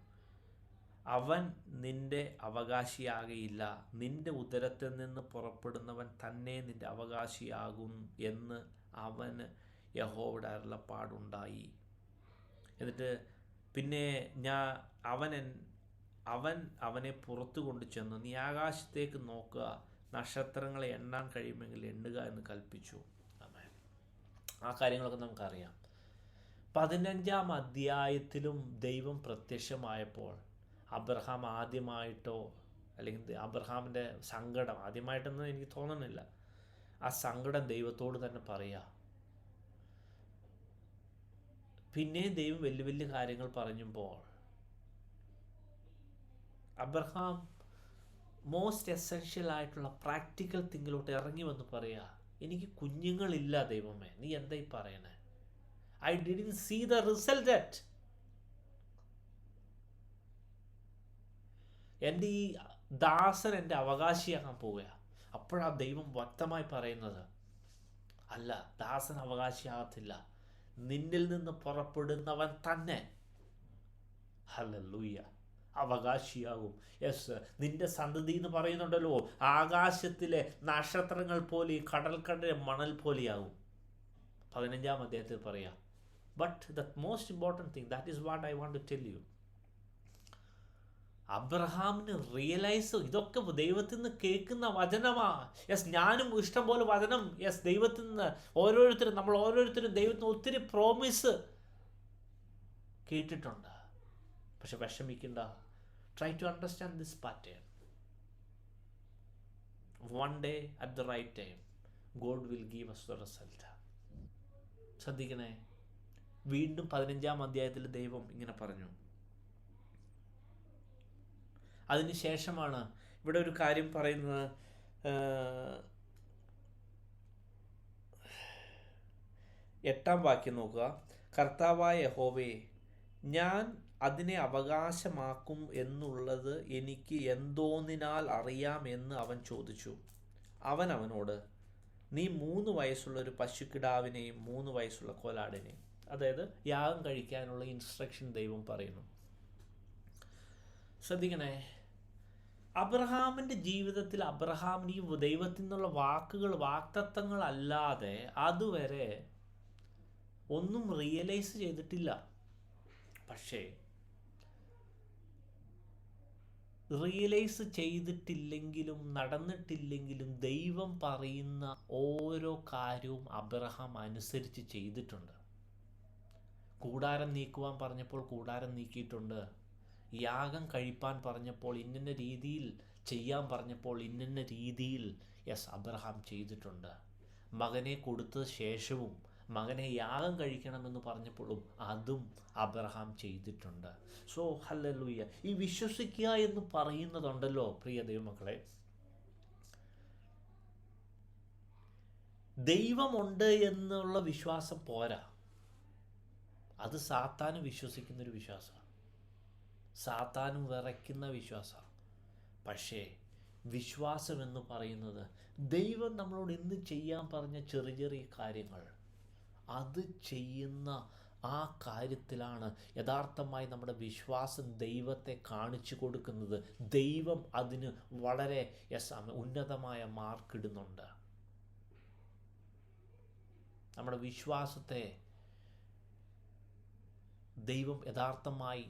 A: അവൻ നിന്റെ അവകാശിയാകയില്ല, നിന്റെ ഉദരത്തിൽ നിന്ന് പുറപ്പെടുന്നവൻ തന്നെ നിന്റെ അവകാശിയാകും എന്ന് അവന് യഹോവയുടെ അരുളപ്പാടുണ്ടായി. എന്നിട്ട് പിന്നെ അവൻ അവനെ പുറത്തു കൊണ്ടു ചെന്നു, നീ ആകാശത്തേക്ക് നോക്കുക, നക്ഷത്രങ്ങളെ എണ്ണാൻ കഴിയുമെങ്കിൽ എണ്ണുക എന്ന് കൽപ്പിച്ചു. ആമേൻ. ആ കാര്യങ്ങളൊക്കെ നമുക്കറിയാം. 15-ാം അധ്യായത്തിലും ദൈവം പ്രത്യക്ഷമായപ്പോൾ അബ്രഹാം ആദ്യമായിട്ടോ അല്ലെങ്കിൽ അബ്രഹാമിൻ്റെ സങ്കടം ആദ്യമായിട്ടൊന്നും എനിക്ക് തോന്നുന്നില്ല, ആ സങ്കടം ദൈവത്തോട് തന്നെ പറയുക. പിന്നെ ദൈവം വലിയ വലിയ കാര്യങ്ങൾ പറഞ്ഞപ്പോൾ അബ്രഹാം മോസ്റ്റ് എസെൻഷ്യൽ ആയിട്ടുള്ള പ്രാക്ടിക്കൽ തിങ്കിലോട്ട് ഇറങ്ങി വന്ന് പറയുക, എനിക്ക് കുഞ്ഞുങ്ങളില്ല ദൈവമേ, നീ എന്തായി പറയണേ? I didn't see the result yet. എൻ്റെ ഈ ദാസൻ എൻ്റെ അവകാശിയാകാൻ പോവുക. അപ്പോഴാ ദൈവം വ്യക്തമായി പറയുന്നത്, അല്ല, ദാസൻ അവകാശിയാകത്തില്ല, നിന്നിൽ നിന്ന് പുറപ്പെടുന്നവൻ തന്നെ ഹല്ലേലൂയ അവകാശിയാകും. യെസ്, നിന്റെ സന്തതി എന്ന് പറയുന്നുണ്ടല്ലോ, ആകാശത്തിലെ നക്ഷത്രങ്ങൾ പോലെ, കടൽക്കടലിലെ മണൽ പോലെയാകും. 15-ാം അധ്യായത്തിൽ പറയാം. But the most important thing, that is what I want to tell you. അബ്രഹാമിന് റിയലൈസ്, ഇതൊക്കെ ദൈവത്തിൽ നിന്ന് കേൾക്കുന്ന വചനമാ. യെസ്, ഞാനും ഇഷ്ടം പോലെ വചനം, യെസ്, ദൈവത്തിൽ നിന്ന് നമ്മൾ ഓരോരുത്തരും ദൈവത്തിന് ഒത്തിരി പ്രോമിസ് കേട്ടിട്ടുണ്ട്. പക്ഷെ വിഷമിക്കണ്ട. Try to understand this pattern. One day at the right time God will give us the result. ശ്രദ്ധിക്കണേ. വീണ്ടും 15-ാം അധ്യായത്തിൽ ദൈവം ഇങ്ങനെ പറഞ്ഞു. അതിനുശേഷമാണ് ഇവിടെ ഒരു കാര്യം പറയുന്നത്. 8-ാം വാക്യം നോക്കുക. കർത്താവായ യഹോവേ, ഞാൻ അതിനെ അവകാശമാക്കും എന്നുള്ളത് എനിക്ക് എന്തോന്നിനാൽ അറിയാം എന്ന് അവൻ ചോദിച്ചു. അവനോട്, നീ 3 വയസ്സുള്ള ഒരു പശുക്കിടാവിനെയും 3 വയസ്സുള്ള കോലാടിനെയും, അതായത് യാഗം കഴിക്കാനുള്ള ഇൻസ്ട്രക്ഷൻ ദൈവം പറയുന്നു. ശ്രദ്ധിക്കണേ. അബ്രഹാമിൻ്റെ ജീവിതത്തിൽ അബ്രഹാമിന് ഈ ദൈവത്തിൽ നിന്നുള്ള വാക്തത്വങ്ങൾ അല്ലാതെ അതുവരെ ഒന്നും റിയലൈസ് ചെയ്തിട്ടില്ല. പക്ഷേ റിയലൈസ് ചെയ്തിട്ടില്ലെങ്കിലും നടന്നിട്ടില്ലെങ്കിലും ദൈവം പറയുന്ന ഓരോ കാര്യവും അബ്രഹാം അനുസരിച്ച് ചെയ്തിട്ടുണ്ട്. കൂടാരം നീക്കുവാൻ പറഞ്ഞപ്പോൾ കൂടാരം നീക്കിയിട്ടുണ്ട്. യാഗം കഴിപ്പാൻ പറഞ്ഞപ്പോൾ ഇന്ന രീതിയിൽ ചെയ്യാൻ പറഞ്ഞപ്പോൾ ഇന്ന രീതിയിൽ അബ്രഹാം ചെയ്തിട്ടുണ്ട്. മകനെ കൊടുത്ത ശേഷവും മകനെ യാഗം കഴിക്കണമെന്ന് പറഞ്ഞപ്പോഴും അതും അബ്രഹാം ചെയ്തിട്ടുണ്ട്. So hallelujah. ഈ വിശ്വസിക്കുക എന്ന് പറയുന്നതുണ്ടല്ലോ പ്രിയ ദൈവമക്കളെ, ദൈവമുണ്ട് എന്നുള്ള വിശ്വാസം പോരാ. അത് സാത്താനും വിശ്വസിക്കുന്നൊരു വിശ്വാസമാണ്, സാത്താനും വിറയ്ക്കുന്ന വിശ്വാസമാണ്. പക്ഷേ വിശ്വാസം എന്ന് പറയുന്നത് ദൈവം നമ്മളോട് ഇന്ന് ചെയ്യാൻ പറഞ്ഞ ചെറിയ ചെറിയ കാര്യങ്ങൾ അത് ചെയ്യുന്ന ആ കാര്യത്തിലാണ് യഥാർത്ഥമായി നമ്മുടെ വിശ്വാസം ദൈവത്തെ കാണിച്ചു കൊടുക്കുന്നത്. ദൈവം അതിന് വളരെ ഉന്നതമായ മാർക്കിടുന്നുണ്ട്. നമ്മുടെ വിശ്വാസത്തെ ദൈവം യഥാർത്ഥമായി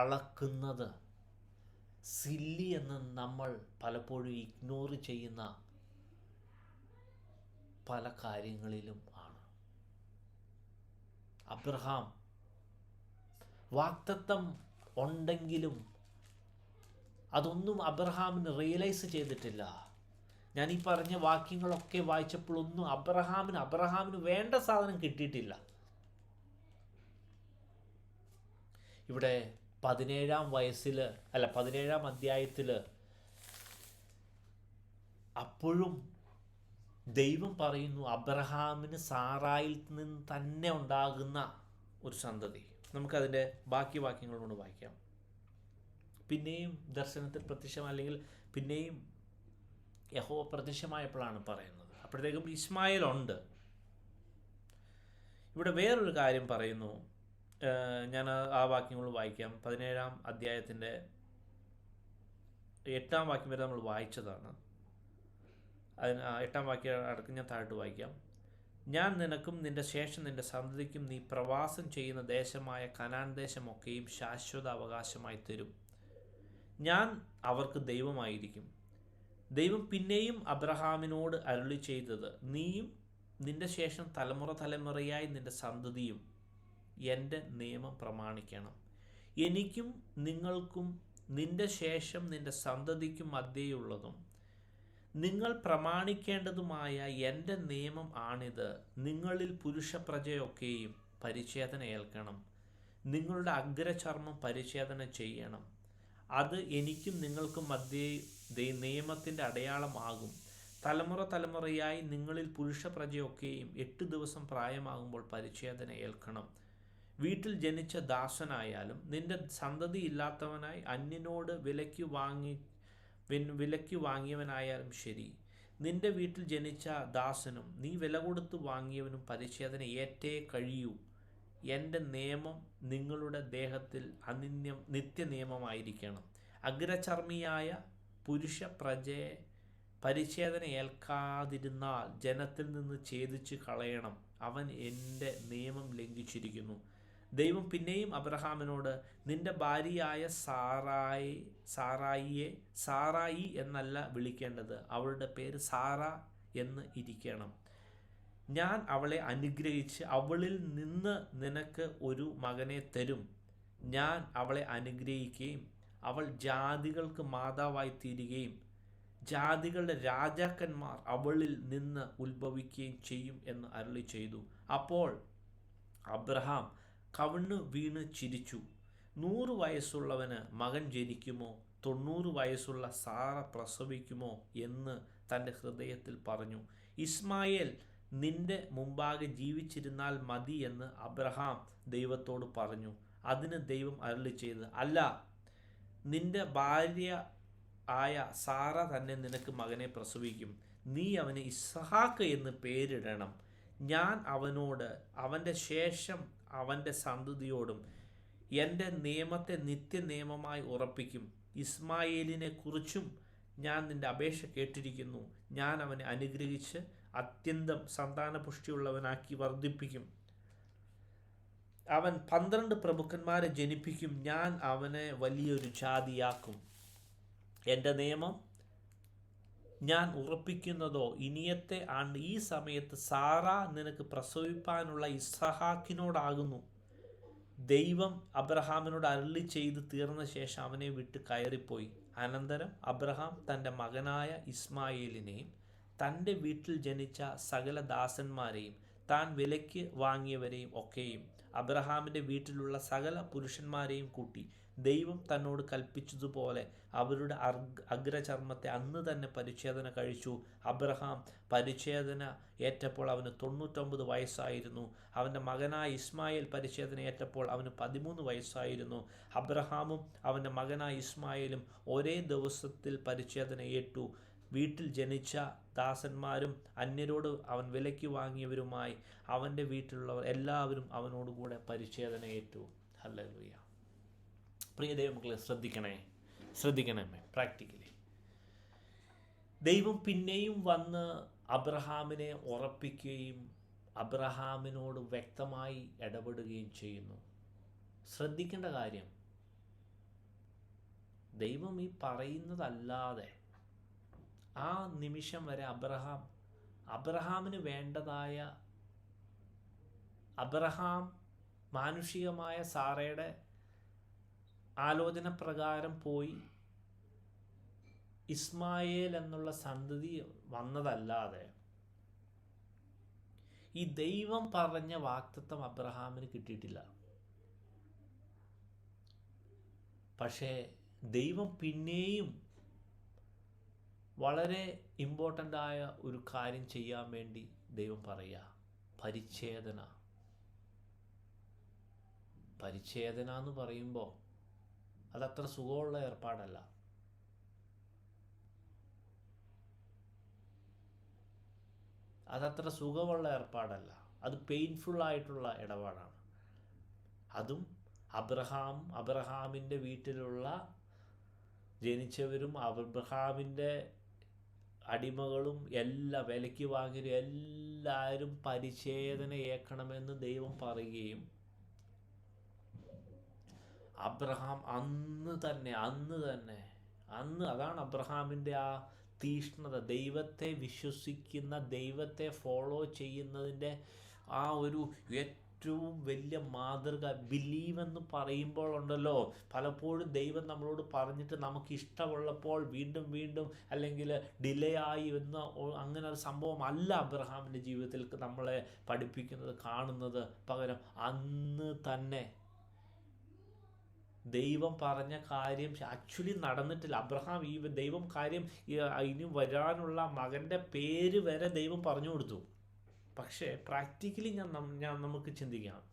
A: അളക്കുന്നത് സില്ലി എന്ന് നമ്മൾ പലപ്പോഴും ഇഗ്നോർ ചെയ്യുന്ന പല കാര്യങ്ങളിലും ആണ്. അബ്രഹാം വാഗ്ദത്തം ഉണ്ടെങ്കിലും അതൊന്നും അബ്രഹാമിന് റിയലൈസ് ചെയ്തിട്ടില്ല. ഞാൻ ഈ പറഞ്ഞ വാക്യങ്ങളൊക്കെ വായിച്ചപ്പോഴൊന്നും അബ്രഹാമിന് വേണ്ട സാധനം കിട്ടിയിട്ടില്ല. ഇവിടെ 17-ാം അധ്യായത്തിൽ അപ്പോഴും ദൈവം പറയുന്നു അബ്രഹാമിന് സാറായിൽ നിന്ന് തന്നെ ഉണ്ടാകുന്ന ഒരു സന്തതി. നമുക്കതിൻ്റെ ബാക്കി വാക്യങ്ങൾ കൊണ്ട് വായിക്കാം. പിന്നെയും ദർശനത്തിൽ അല്ലെങ്കിൽ പിന്നെയും യഹോവ പ്രത്യക്ഷമായപ്പോഴാണ് പറയുന്നത്. അപ്പോഴത്തേക്കും ഇസ്മായേൽ ഉണ്ട്. ഇവിടെ വേറൊരു കാര്യം പറയുന്നു. ഞാൻ ആ വാക്യങ്ങൾ വായിക്കാം. 17-ാം അധ്യായത്തിൻ്റെ 8-ാം വാക്യം വരെ നമ്മൾ വായിച്ചതാണ്. അതിന് 8-ാം വാക്യം അടക്കം ഞാൻ താഴോട്ട് വായിക്കാം. ഞാൻ നിനക്കും നിന്റെ ശേഷം നിന്റെ സന്തതിക്കും നീ പ്രവാസം ചെയ്യുന്ന ദേശമായ കനാൻ ദേശമൊക്കെയും ശാശ്വത അവകാശമായി തരും. ഞാൻ അവർക്ക് ദൈവമായിരിക്കും. ദൈവം പിന്നെയും അബ്രഹാമിനോട് അരുളി ചെയ്തത്, നീയും നിന്റെ ശേഷം തലമുറയായി നിന്റെ സന്തതിയും എൻ്റെ നിയമം പ്രമാണിക്കണം. എനിക്കും നിങ്ങൾക്കും നിന്റെ ശേഷം നിന്റെ സന്തതിക്കും മധ്യേയുള്ളതും നിങ്ങൾ പ്രമാണിക്കേണ്ടതുമായ എൻ്റെ നിയമം ആണിത്. നിങ്ങളിൽ പുരുഷപ്രജയൊക്കെയും പരിച്ഛേദന ഏൽക്കണം. നിങ്ങളുടെ അഗ്രചർമ്മം പരിച്ഛേദന ചെയ്യണം. അത് എനിക്കും നിങ്ങൾക്കും മധ്യേ നിയമത്തിൻ്റെ അടയാളമാകും. തലമുറയായി നിങ്ങളിൽ പുരുഷപ്രജയൊക്കെയും 8 ദിവസം പ്രായമാകുമ്പോൾ പരിച്ഛേദന ഏൽക്കണം. വീട്ടിൽ ജനിച്ച ദാസനായാലും നിന്റെ സന്തതി ഇല്ലാത്തവനായി അന്യനോട് വിലയ്ക്ക് വാങ്ങിയവനായാലും ശരി, നിന്റെ വീട്ടിൽ ജനിച്ച ദാസനും നീ വില കൊടുത്ത് വാങ്ങിയവനും പരിച്ഛേദന ഏറ്റേ കഴിയൂ. എൻ്റെ നിയമം നിങ്ങളുടെ ദേഹത്തിൽ നിത്യനിയമമായിരിക്കണം. അഗ്രചർമ്മിയായ പുരുഷപ്രജയെ പരിച്ഛേദന ഏൽക്കാതിരുന്നാൽ ജനത്തിൽ നിന്ന് ഛേദിച്ച് കളയണം. അവൻ എൻ്റെ നിയമം ലംഘിച്ചിരിക്കുന്നു. ദൈവം പിന്നെയും അബ്രഹാമിനോട്, നിന്റെ ഭാര്യയായ സാറായി എന്നല്ല വിളിക്കേണ്ടത്, അവളുടെ പേര് സാറ എന്ന് ഇരിക്കണം. ഞാൻ അവളെ അനുഗ്രഹിച്ച് അവളിൽ നിന്ന് നിനക്ക് ഒരു മകനെ തരും. ഞാൻ അവളെ അനുഗ്രഹിക്കുകയും അവൾ ജാതികൾക്ക് മാതാവായി തീരുകയും ജാതികളുടെ രാജാക്കന്മാർ അവളിൽ നിന്ന് ഉത്ഭവിക്കുകയും ചെയ്യും എന്ന് അരുളി ചെയ്തു. അപ്പോൾ അബ്രഹാം കവിണ്ണു വീണ് ചിരിച്ചു. 100 വയസ്സുള്ളവന് മകൻ ജനിക്കുമോ? 90 വയസ്സുള്ള സാറ പ്രസവിക്കുമോ എന്ന് തൻ്റെ ഹൃദയത്തിൽ പറഞ്ഞു. ഇസ്മായേൽ നിന്റെ മുമ്പാകെ ജീവിച്ചിരുന്നാൽ മതി എന്ന് അബ്രഹാം ദൈവത്തോട് പറഞ്ഞു. അതിന് ദൈവം അരുളി ചെയ്ത്, അല്ല, നിന്റെ ഭാര്യ ആയ സാറ തന്നെ നിനക്ക് മകനെ പ്രസവിക്കും. നീ അവന് ഇസ്ഹാക്ക് എന്ന് പേരിടണം. ഞാൻ അവനോട് അവൻ്റെ ശേഷം അവൻ്റെ സന്തതിയോടും എൻ്റെ നിയമത്തെ നിത്യനിയമമായി ഉറപ്പിക്കും. ഇസ്മായേലിനെ കുറിച്ചും ഞാൻ നിൻ്റെ അപേക്ഷ കേട്ടിരിക്കുന്നു. ഞാൻ അവനെ അനുഗ്രഹിച്ച് അത്യന്തം സന്താനപുഷ്ടിയുള്ളവനാക്കി വർദ്ധിപ്പിക്കും. അവൻ 12 പ്രഭുക്കന്മാരെ ജനിപ്പിക്കും. ഞാൻ അവനെ വലിയൊരു ജാതിയാക്കും. എൻ്റെ നിയമം ഞാൻ ഉറപ്പിക്കുന്നതോ ഇനിയത്തെ ആണ്ട് ഈ സമയത്ത് സാറ നിനക്ക് പ്രസവിപ്പാനുള്ള ഇസ്ഹാക്കിനോടാകുന്നു. ദൈവം അബ്രഹാമിനോട് അരുളി ചെയ്ത് തീർന്ന ശേഷം അവനെ വിട്ട് കയറിപ്പോയി. അനന്തരം അബ്രഹാം തൻ്റെ മകനായ ഇസ്മായേലിനെയും തൻ്റെ വീട്ടിൽ ജനിച്ച സകല ദാസന്മാരെയും താൻ വിലയ്ക്ക് വാങ്ങിയവരെയും ഒക്കെയും അബ്രഹാമിൻ്റെ വീട്ടിലുള്ള സകല പുരുഷന്മാരെയും കൂട്ടി ദൈവം തന്നോട് കൽപ്പിച്ചതുപോലെ അവരുടെ അഗ്രചർമ്മത്തെ അന്ന് തന്നെ പരിച്ഛേദന കഴിച്ചു. അബ്രഹാം പരിച്ഛേദന ഏറ്റപ്പോൾ അവന് 99 വയസ്സായിരുന്നു. അവൻ്റെ മകനായ ഇസ്മായേൽ പരിച്ഛേദന ഏറ്റപ്പോൾ അവന് 13 വയസ്സായിരുന്നു. അബ്രഹാമും അവൻ്റെ മകനായ ഇസ്മായേലും ഒരേ ദിവസത്തിൽ പരിച്ഛേദന ഏറ്റു. വീട്ടിൽ ജനിച്ച ദാസന്മാരും അന്യരോട് അവൻ വിലയ്ക്ക് വാങ്ങിയവരുമായി അവൻ്റെ വീട്ടിലുള്ളവർ എല്ലാവരും അവനോടുകൂടെ പരിച്ഛേദന ഏറ്റു. ഹല്ലേലൂയ. പ്രിയ ദൈവമക്കളെ, ശ്രദ്ധിക്കണമേ. പ്രാക്ടിക്കലി ദൈവം പിന്നെയും വന്ന് അബ്രഹാമിനെ ഉറപ്പിക്കുകയും അബ്രഹാമിനോട് വ്യക്തമായി ഇടപെടുകയും ചെയ്യുന്നു. ശ്രദ്ധിക്കേണ്ട കാര്യം, ദൈവം ഈ പറയുന്നതല്ലാതെ ആ നിമിഷം വരെ അബ്രഹാമിന് വേണ്ടതായ അബ്രഹാം മാനുഷികമായ സാറയുടെ ആലോചന പ്രകാരം പോയി ഇസ്മായേൽ എന്നുള്ള സന്തതി വന്നതല്ലാതെ ഈ ദൈവം പറഞ്ഞ വാഗ്ദത്തം അബ്രഹാമിന് കിട്ടിയിട്ടില്ല. പക്ഷേ ദൈവം പിന്നെയും വളരെ ഇമ്പോർട്ടൻ്റ് ആയ ഒരു കാര്യം ചെയ്യാൻ വേണ്ടി ദൈവം പറയുക, പരിച്ഛേദന എന്ന് പറയുമ്പോൾ അതത്ര സുഖമുള്ള ഏർപ്പാടല്ല. അത് പെയിൻഫുള്ളായിട്ടുള്ള ഇടപാടാണ്. അതും അബ്രഹാമിൻ്റെ വീട്ടിലുള്ള ജനിച്ചവരും അബ്രഹാമിൻ്റെ അടിമകളും എല്ലാ വിലയ്ക്ക് വാങ്ങിയവരും എല്ലാവരും പരിച്ഛേദന ഏൽക്കണമെന്ന് ദൈവം പറയുകയും അബ്രഹാം അന്ന് അതാണ് അബ്രഹാമിൻ്റെ ആ തീഷ്ണത, ദൈവത്തെ വിശ്വസിക്കുന്ന, ദൈവത്തെ ഫോളോ ചെയ്യുന്നതിൻ്റെ ആ ഒരു ഏറ്റവും വലിയ മാതൃക. ബിലീവ് എന്ന് പറയുമ്പോഴുണ്ടല്ലോ, പലപ്പോഴും ദൈവം നമ്മളോട് പറഞ്ഞിട്ട് നമുക്ക് ഇഷ്ടമുള്ളപ്പോൾ വീണ്ടും അല്ലെങ്കിൽ ഡിലേ ആയി എന്ന അങ്ങനെ ഒരു സംഭവം അല്ല അബ്രഹാമിൻ്റെ ജീവിതത്തിൽ നമ്മളെ പഠിപ്പിക്കുന്നത്, കാണുന്നത്. പകരം അന്ന് തന്നെ ദൈവം പറഞ്ഞ കാര്യം ആക്ച്വലി നടന്നിട്ടില്ല. ദൈവം കാര്യം ഇനി വരാനുള്ള മകൻ്റെ പേര് വരെ ദൈവം പറഞ്ഞു കൊടുത്തു. പക്ഷേ പ്രാക്ടിക്കലി നമുക്ക് ചിന്തിക്കാം,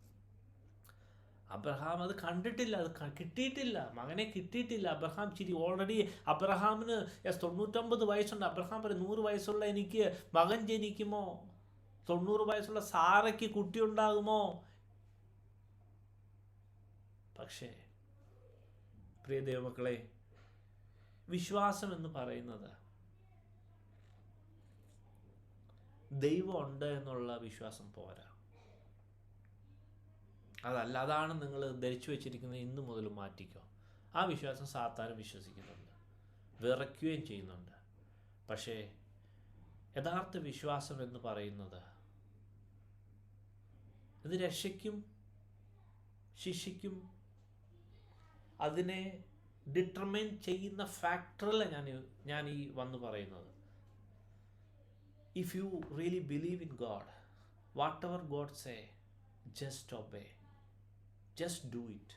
A: അബ്രഹാം അത് കണ്ടിട്ടില്ല, അത് കിട്ടിയിട്ടില്ല, മകനെ കിട്ടിയിട്ടില്ല. അബ്രഹാം ഓൾറെഡി അബ്രഹാമിന് 99 വയസ്സുണ്ട്. അബ്രഹാം പറയും 100 വയസ്സുള്ള എനിക്ക് മകൻ ജനിക്കുമോ? 90 വയസ്സുള്ള സാറയ്ക്ക് കുട്ടി ഉണ്ടാകുമോ? പക്ഷേ പ്രിയ ദൈവമക്കളെ, വിശ്വാസം എന്ന് പറയുന്നത് ദൈവം ഉണ്ട് എന്നുള്ള വിശ്വാസം പോരാ. അതാണ് നിങ്ങൾ ധരിച്ചു വെച്ചിരിക്കുന്നത്. ഇന്ന് മുതൽ മാറ്റിക്കോ. ആ വിശ്വാസം സാത്താനും വിശ്വസിക്കുന്നുണ്ട്, വിറയ്ക്കുകയും ചെയ്യുന്നുണ്ട്. പക്ഷേ യഥാർത്ഥ വിശ്വാസം എന്ന് പറയുന്നത് ഇത് രക്ഷയ്ക്കും ശിക്ഷയ്ക്കും അതിനെ ഡിറ്റർമൈൻ ചെയ്യുന്ന ഫാക്ടറല്ല ഞാൻ ഈ വന്ന് പറയുന്നത്. If you really believe in God, what ever God say, just obey, just do it.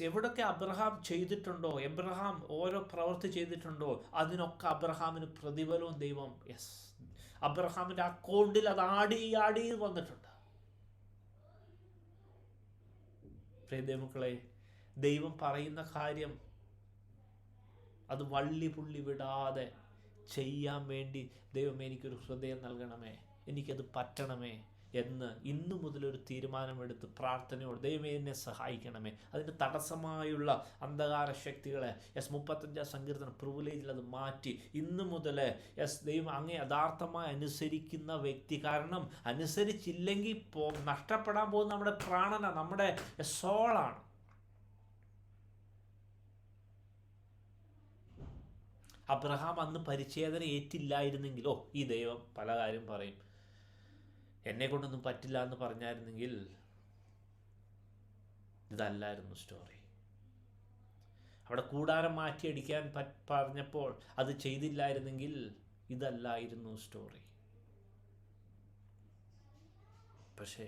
A: എവിടൊക്കെ അബ്രഹാം ചെയ്തിട്ടുണ്ടോ, എബ്രഹാം ഓരോ പ്രവൃത്തി ചെയ്തിട്ടുണ്ടോ, അതിനൊക്കെ അബ്രഹാമിന് പ്രതിഫലവും ദൈവം അബ്രഹാമിൻ്റെ അക്കൗണ്ടിൽ അത് ആടി വന്നിട്ടുണ്ട്. ദൈവമക്കളെ, ദൈവം പറയുന്ന കാര്യം അത് വള്ളി പുള്ളി വിടാതെ ചെയ്യാൻ വേണ്ടി ദൈവമേ എനിക്കൊരു ഹൃദയം നൽകണമേ, എനിക്കത് പറ്റണമേ എന്ന് ഇന്നു മുതലൊരു തീരുമാനമെടുത്ത് പ്രാർത്ഥനയോട് ദൈവമേ എന്നെ സഹായിക്കണമേ. അതിന് തടസ്സമായുള്ള അന്ധകാര ശക്തികളെ 35 സങ്കീർത്തനം പ്രിവിലേജിൽ അത് മാറ്റി ഇന്നു മുതൽ ദൈവം അങ്ങേ യഥാർത്ഥമായി അനുസരിക്കുന്ന വ്യക്തി. കാരണം അനുസരിച്ചില്ലെങ്കിൽ നഷ്ടപ്പെടാൻ പോകുന്ന നമ്മുടെ പ്രാണന, നമ്മുടെ സോളാണ്. അബ്രഹാം അന്ന് പരിച്ഛേദന ഏറ്റില്ലായിരുന്നെങ്കിലോ, ഈ ദൈവം പല കാര്യം പറയും, എന്നെ കൊണ്ടൊന്നും പറ്റില്ല എന്ന് പറഞ്ഞായിരുന്നെങ്കിൽ ഇതല്ലായിരുന്നു സ്റ്റോറി. അവിടെ കൂടാരം മാറ്റിയടിക്കാൻ പറഞ്ഞപ്പോൾ അത് ചെയ്തില്ലായിരുന്നെങ്കിൽ ഇതല്ലായിരുന്നു സ്റ്റോറി. പക്ഷേ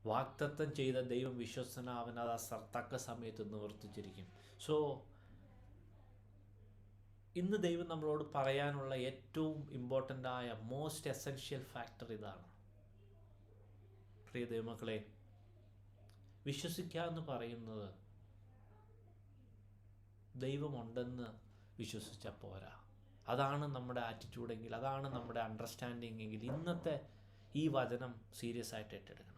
A: വാഗ്ദത്തം ചെയ്ത ദൈവം വിശ്വസ്തനാവൻ അത് തക്ക സമയത്ത് നിവർത്തിച്ചിരിക്കും. സോ ഇന്ന് ദൈവം നമ്മളോട് പറയാനുള്ള ഏറ്റവും ഇമ്പോർട്ടൻ്റ് ആയ മോസ്റ്റ് എസെൻഷ്യൽ ഫാക്ടർ ഇതാണ്. പ്രിയ ദൈവമക്കളെ, വിശ്വസിക്കുക എന്ന് പറയുന്നത് ദൈവമുണ്ടെന്ന് വിശ്വസിച്ചാൽ പോരാ. അതാണ് നമ്മുടെ ആറ്റിറ്റ്യൂഡെങ്കിൽ, അതാണ് നമ്മുടെ അണ്ടർസ്റ്റാൻഡിങ് എങ്കിൽ ഇന്നത്തെ ഈ വചനം സീരിയസ് ആയിട്ട് ഏറ്റെടുക്കണം.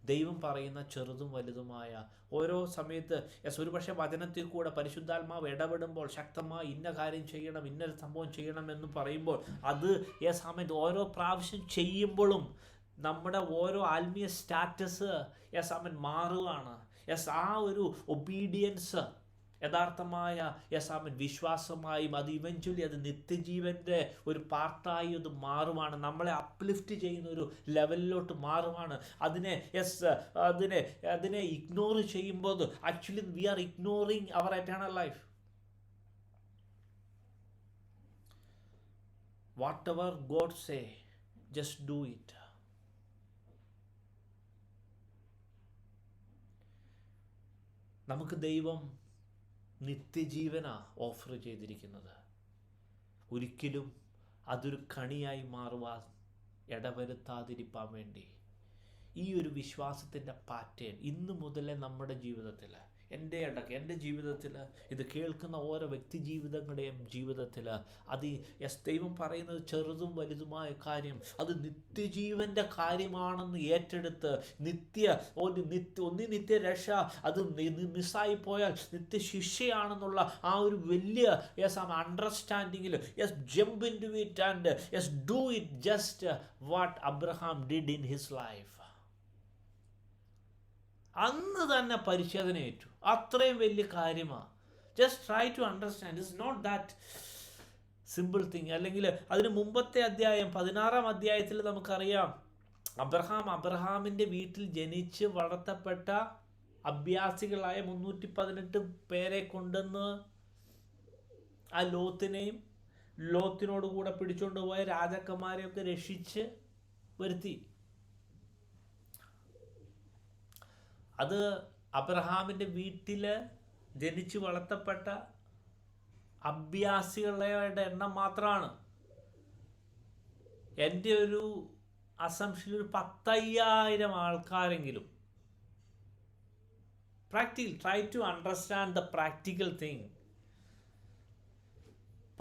A: ദൈവം പറയുന്ന ചെറുതും വലുതുമായ ഓരോ സമയത്ത് ഒരുപക്ഷെ വചനത്തിൽ കൂടെ പരിശുദ്ധാത്മാവ് ഇടപെടുമ്പോൾ ശക്തമായി ഇന്ന കാര്യം ചെയ്യണം, ഇന്നൊരു സംഭവം ചെയ്യണം എന്ന് പറയുമ്പോൾ അത് സമയത്ത് ഓരോ പ്രാവശ്യം ചെയ്യുമ്പോഴും നമ്മുടെ ഓരോ ആത്മീയ സ്റ്റാറ്റസ് മാറുകയാണ്. ആ ഒരു ഒബീഡിയൻസ് യഥാർത്ഥമായ വിശ്വാസമായും അത് ഇവഞ്ച്വലി അത് നിത്യജീവൻ്റെ ഒരു പാർട്ടായി അത് മാറുവാണ്. നമ്മളെ അപ്ലിഫ്റ്റ് ചെയ്യുന്ന ഒരു ലെവലിലോട്ട് മാറുവാണ്. അതിനെ ഇഗ്നോർ ചെയ്യുമ്പോൾ actually we are ignoring our eternal life. Whatever God say, just do it. നമുക്ക് ദൈവം നിത്യജീവനാ ഓഫർ ചെയ്തിരിക്കുന്നത്. ഒരിക്കലും അതൊരു കണിയായി മാറുവാൻ ഇടവരുത്താതിരിക്കാൻ വേണ്ടി ഈ ഒരു വിശ്വാസത്തിൻ്റെ പാറ്റേൺ ഇന്ന് മുതലേ നമ്മുടെ ജീവിതത്തിൽ, എൻ്റെ ജീവിതത്തിൽ, ഇത് കേൾക്കുന്ന ഓരോ വ്യക്തി ജീവിതങ്ങളുടെയും ജീവിതത്തിൽ അത് ദൈവം പറയുന്നത് ചെറുതും വലുതുമായ കാര്യം അത് നിത്യജീവൻ്റെ കാര്യമാണെന്ന് ഏറ്റെടുത്ത് നിത്യരക്ഷ അത് മിസ്സായി പോയാൽ നിത്യശിക്ഷയാണെന്നുള്ള ആ ഒരു വലിയ അണ്ടർസ്റ്റാൻഡിങ്ങിൽ jump into it and do it just what Abraham did in his life. അന്ന് തന്നെ പരിച്ഛേദന ഏറ്റു. അത്രയും വലിയ കാര്യമാണ്. Just try to understand, it's not that simple thing. അല്ലെങ്കിൽ അതിന് മുമ്പത്തെ അധ്യായം 16-ാം അധ്യായത്തിൽ നമുക്കറിയാം, അബ്രഹാമിൻ്റെ വീട്ടിൽ ജനിച്ച് വളർത്തപ്പെട്ട അഭ്യാസികളായ 318 പേരെ കൊണ്ടുവന്ന് ആ ലോത്തിനോട് കൂടെ പിടിച്ചുകൊണ്ട് പോയ രാജാക്കന്മാരെയൊക്കെ രക്ഷിച്ച് വരുത്തി. അത് അബ്രഹാമിൻ്റെ വീട്ടിൽ ജനിച്ച് വളർത്തപ്പെട്ട അഭ്യാസികളുടെ എണ്ണം മാത്രമാണ്. എൻ്റെ ഒരു അസംഷൻ ഒരു 10,000 ആൾക്കാരെങ്കിലും try to understand the practical thing.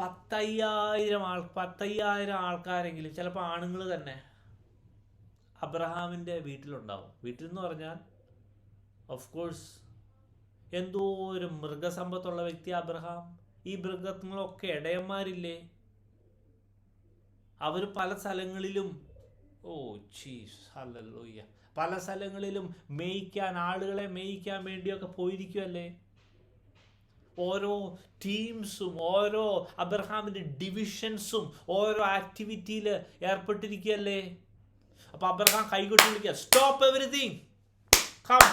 A: 10,000 ആൾക്കാരെങ്കിലും, ചിലപ്പോൾ ആണുങ്ങൾ തന്നെ അബ്രഹാമിൻ്റെ വീട്ടിലുണ്ടാവും. വീട്ടിൽ എന്ന് പറഞ്ഞാൽ ഓഫ് കോഴ്സ് എന്തോ ഒരു മൃഗസമ്പത്തുള്ള വ്യക്തി അബ്രഹാം. ഈ മൃഗങ്ങളൊക്കെ ഇടയന്മാരില്ലേ, അവർ പല സ്ഥലങ്ങളിലും ഹല്ലേലൂയ പല സ്ഥലങ്ങളിലും ആളുകളെ മേയ്ക്കാൻ വേണ്ടിയൊക്കെ പോയിരിക്കുമല്ലേ. ഓരോ ടീംസും ഓരോ അബ്രഹാമിൻ്റെ ഡിവിഷൻസും ഓരോ ആക്ടിവിറ്റിയിൽ ഏർപ്പെട്ടിരിക്കുകയല്ലേ. അപ്പോൾ അബ്രഹാം കൈകൊട്ടി വിളിക്കുക, സ്റ്റോപ്പ് എവരിതിങ്, കം.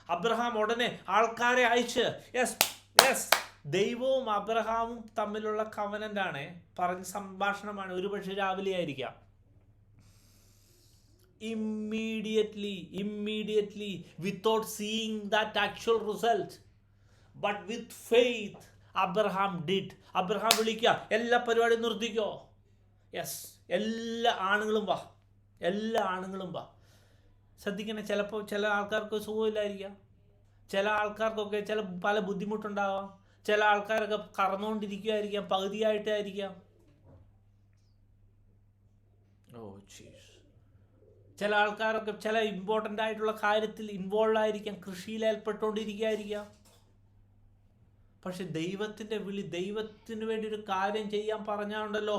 A: അബ്രഹാം ഉടനെ ആൾക്കാരെ അയച്ച് ദൈവവും അബ്രഹാമും തമ്മിലുള്ള കവനന്റ് ആണ്, പറഞ്ഞ സംഭാഷണമാണ്. ഒരുപക്ഷെ രാവിലെ ആയിരിക്കാം. immediately without seeing that actual result, but with faith Abraham did. Abraham വിളിക്കുക, എല്ലാ പരിപാടിയും നിർത്തിക്കോ. എല്ലാ ആണുങ്ങളും വാ. ശ്രദ്ധിക്കണേ, ചിലപ്പോൾ ചില ആൾക്കാർക്ക് സുഖമില്ലായിരിക്കാം, ചില ആൾക്കാർക്കൊക്കെ പല ബുദ്ധിമുട്ടുണ്ടാവാം, ചില ആൾക്കാരൊക്കെ കറന്നുകൊണ്ടിരിക്കുമായിരിക്കാം, പകുതിയായിട്ടായിരിക്കാം. ചില ആൾക്കാരൊക്കെ ചില ഇമ്പോർട്ടൻ്റ് ആയിട്ടുള്ള കാര്യത്തിൽ ഇൻവോൾവ് ആയിരിക്കാം, കൃഷിയിൽ ഏർപ്പെട്ടുകൊണ്ടിരിക്കുകയായിരിക്കാം. പക്ഷെ ദൈവത്തിൻ്റെ വിളി, ദൈവത്തിന് വേണ്ടി ഒരു കാര്യം ചെയ്യാൻ പറഞ്ഞാണ്ടല്ലോ,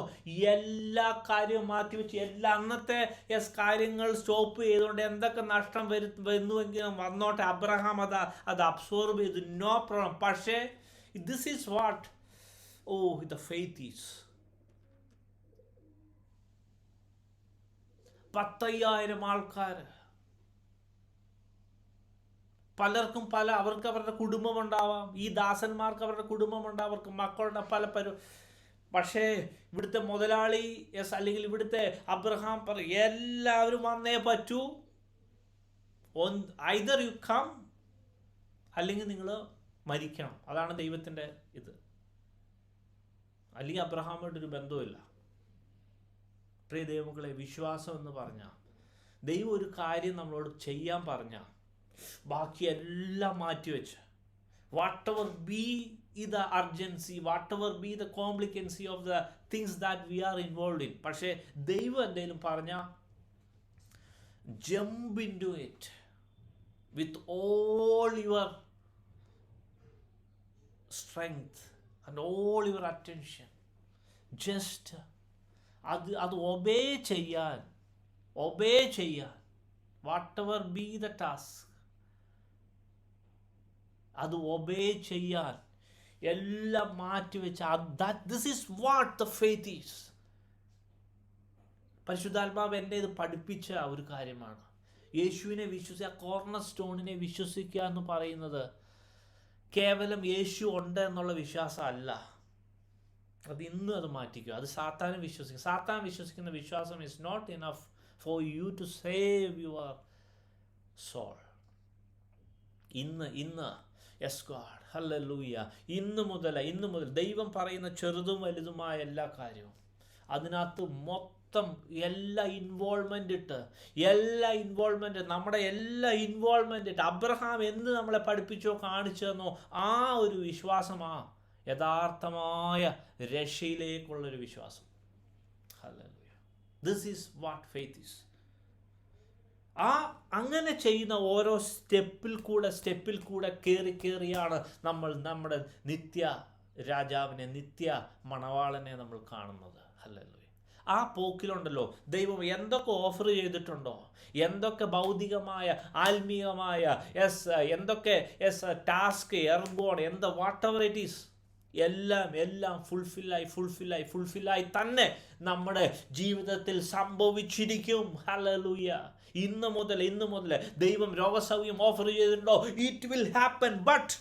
A: എല്ലാ കാര്യവും മാറ്റിവെച്ച് അന്നത്തെ കാര്യങ്ങൾ സ്റ്റോപ്പ് ചെയ്തുകൊണ്ട് എന്തൊക്കെ നഷ്ടം വരുന്നുവെങ്കിലും വന്നോട്ടെ, അബ്രഹാം അത് അബ്സോർബ് ചെയ്തു, നോ പ്രോബ്ലം. പക്ഷേ This is what, the faith is. 10,000 ആൾക്കാർ, പലർക്കും അവർക്ക് അവരുടെ കുടുംബമുണ്ടാവാം, ഈ ദാസന്മാർക്ക് അവരുടെ കുടുംബമുണ്ടാവും, അവർക്ക് മക്കളുടെ പക്ഷേ ഇവിടുത്തെ മുതലാളി അല്ലെങ്കിൽ ഇവിടുത്തെ അബ്രഹാം എല്ലാവരും വന്നേ പറ്റൂ. ഐദർ യു കം, അല്ലെങ്കിൽ നിങ്ങൾ മരിക്കണം. അതാണ് ദൈവത്തിൻ്റെ ഇത്. അല്ലെങ്കിൽ അബ്രഹാമായിട്ടൊരു ബന്ധവുമില്ല. പ്രിയ ദൈവമക്കളെ, വിശ്വാസം എന്ന് പറഞ്ഞാൽ ദൈവം ഒരു കാര്യം നമ്മളോട് ചെയ്യാൻ പറഞ്ഞാൽ ബാക്കി എല്ലാം മാറ്റിവെച്ച്, what ever B the urgency, whatever be the complicancy of the things that we are involved in, പക്ഷേ ദൈവം എന്തെങ്കിലും പറഞ്ഞാൽ jump into it with all your strength and all your attention. Just അത് obey ചെയ്യാൻ, whatever be the task, അത് obey ചെയ്യാൻ എല്ലാം മാറ്റിവെച്ച്, this is what the faith is. പരിശുദ്ധാത്മാവ് എന്നെ ഇത് പഠിപ്പിച്ച ഒരു കാര്യമാണ്. യേശുവിനെ വിശ്വസിക്കുക, കോർണർ സ്റ്റോണിനെ വിശ്വസിക്കുക എന്ന് പറയുന്നത് കേവലം യേശു ഉണ്ട് എന്നുള്ള വിശ്വാസം അല്ല. അത് ഇന്നും അത് മാറ്റിക്കുക. അത് സാത്താൻ വിശ്വസിക്കുന്ന വിശ്വാസം is not enough for you to save your soul. ഇന്ന് യെസ് ഗോഡ്, ഹല്ലേലൂയ, ഇന്ന് മുതൽ ദൈവം പറയുന്ന ചെറുതും വലുതുമായ എല്ലാ കാര്യവും അതിനകത്ത് മൊത്തം എല്ലാ ഇൻവോൾവ്മെൻ്റ് നമ്മുടെ എല്ലാ ഇൻവോൾവ്മെൻ്റ് ഇട്ട് അബ്രഹാം എന്ത് നമ്മളെ പഠിപ്പിച്ചോ കാണിച്ചു തന്നോ ആ ഒരു വിശ്വാസമാ യഥാർത്ഥമായ രക്ഷയിലേക്കുള്ളൊരു വിശ്വാസം. Hallelujah. This is what faith is. അങ്ങനെ ചെയ്യുന്ന ഓരോ സ്റ്റെപ്പിൽ കൂടെ കയറിയാണ് നമ്മൾ നമ്മുടെ നിത്യ രാജാവിനെ, നിത്യ മണവാളനെ നമ്മൾ കാണുന്നത്. ഹല്ലേലൂയ. ആ പോക്കിലുണ്ടല്ലോ ദൈവം എന്തൊക്കെ ഓഫർ ചെയ്തിട്ടുണ്ടോ, എന്തൊക്കെ ഭൗതികമായ ആത്മീയമായ എന്തൊക്കെ ടാസ്ക്, എർഗോൺ, വാട്ട് എവർ ഇറ്റ് ഈസ്, എല്ലാം ഫുൾഫില്ലായി തന്നെ നമ്മുടെ ജീവിതത്തിൽ സംഭവിച്ചിരിക്കും. ഹല്ലേലൂയ. ഇന്ന് മുതൽ ദൈവം രോഗസൗഖ്യം ഓഫർ ചെയ്തിട്ടുണ്ടോ? It will happen. But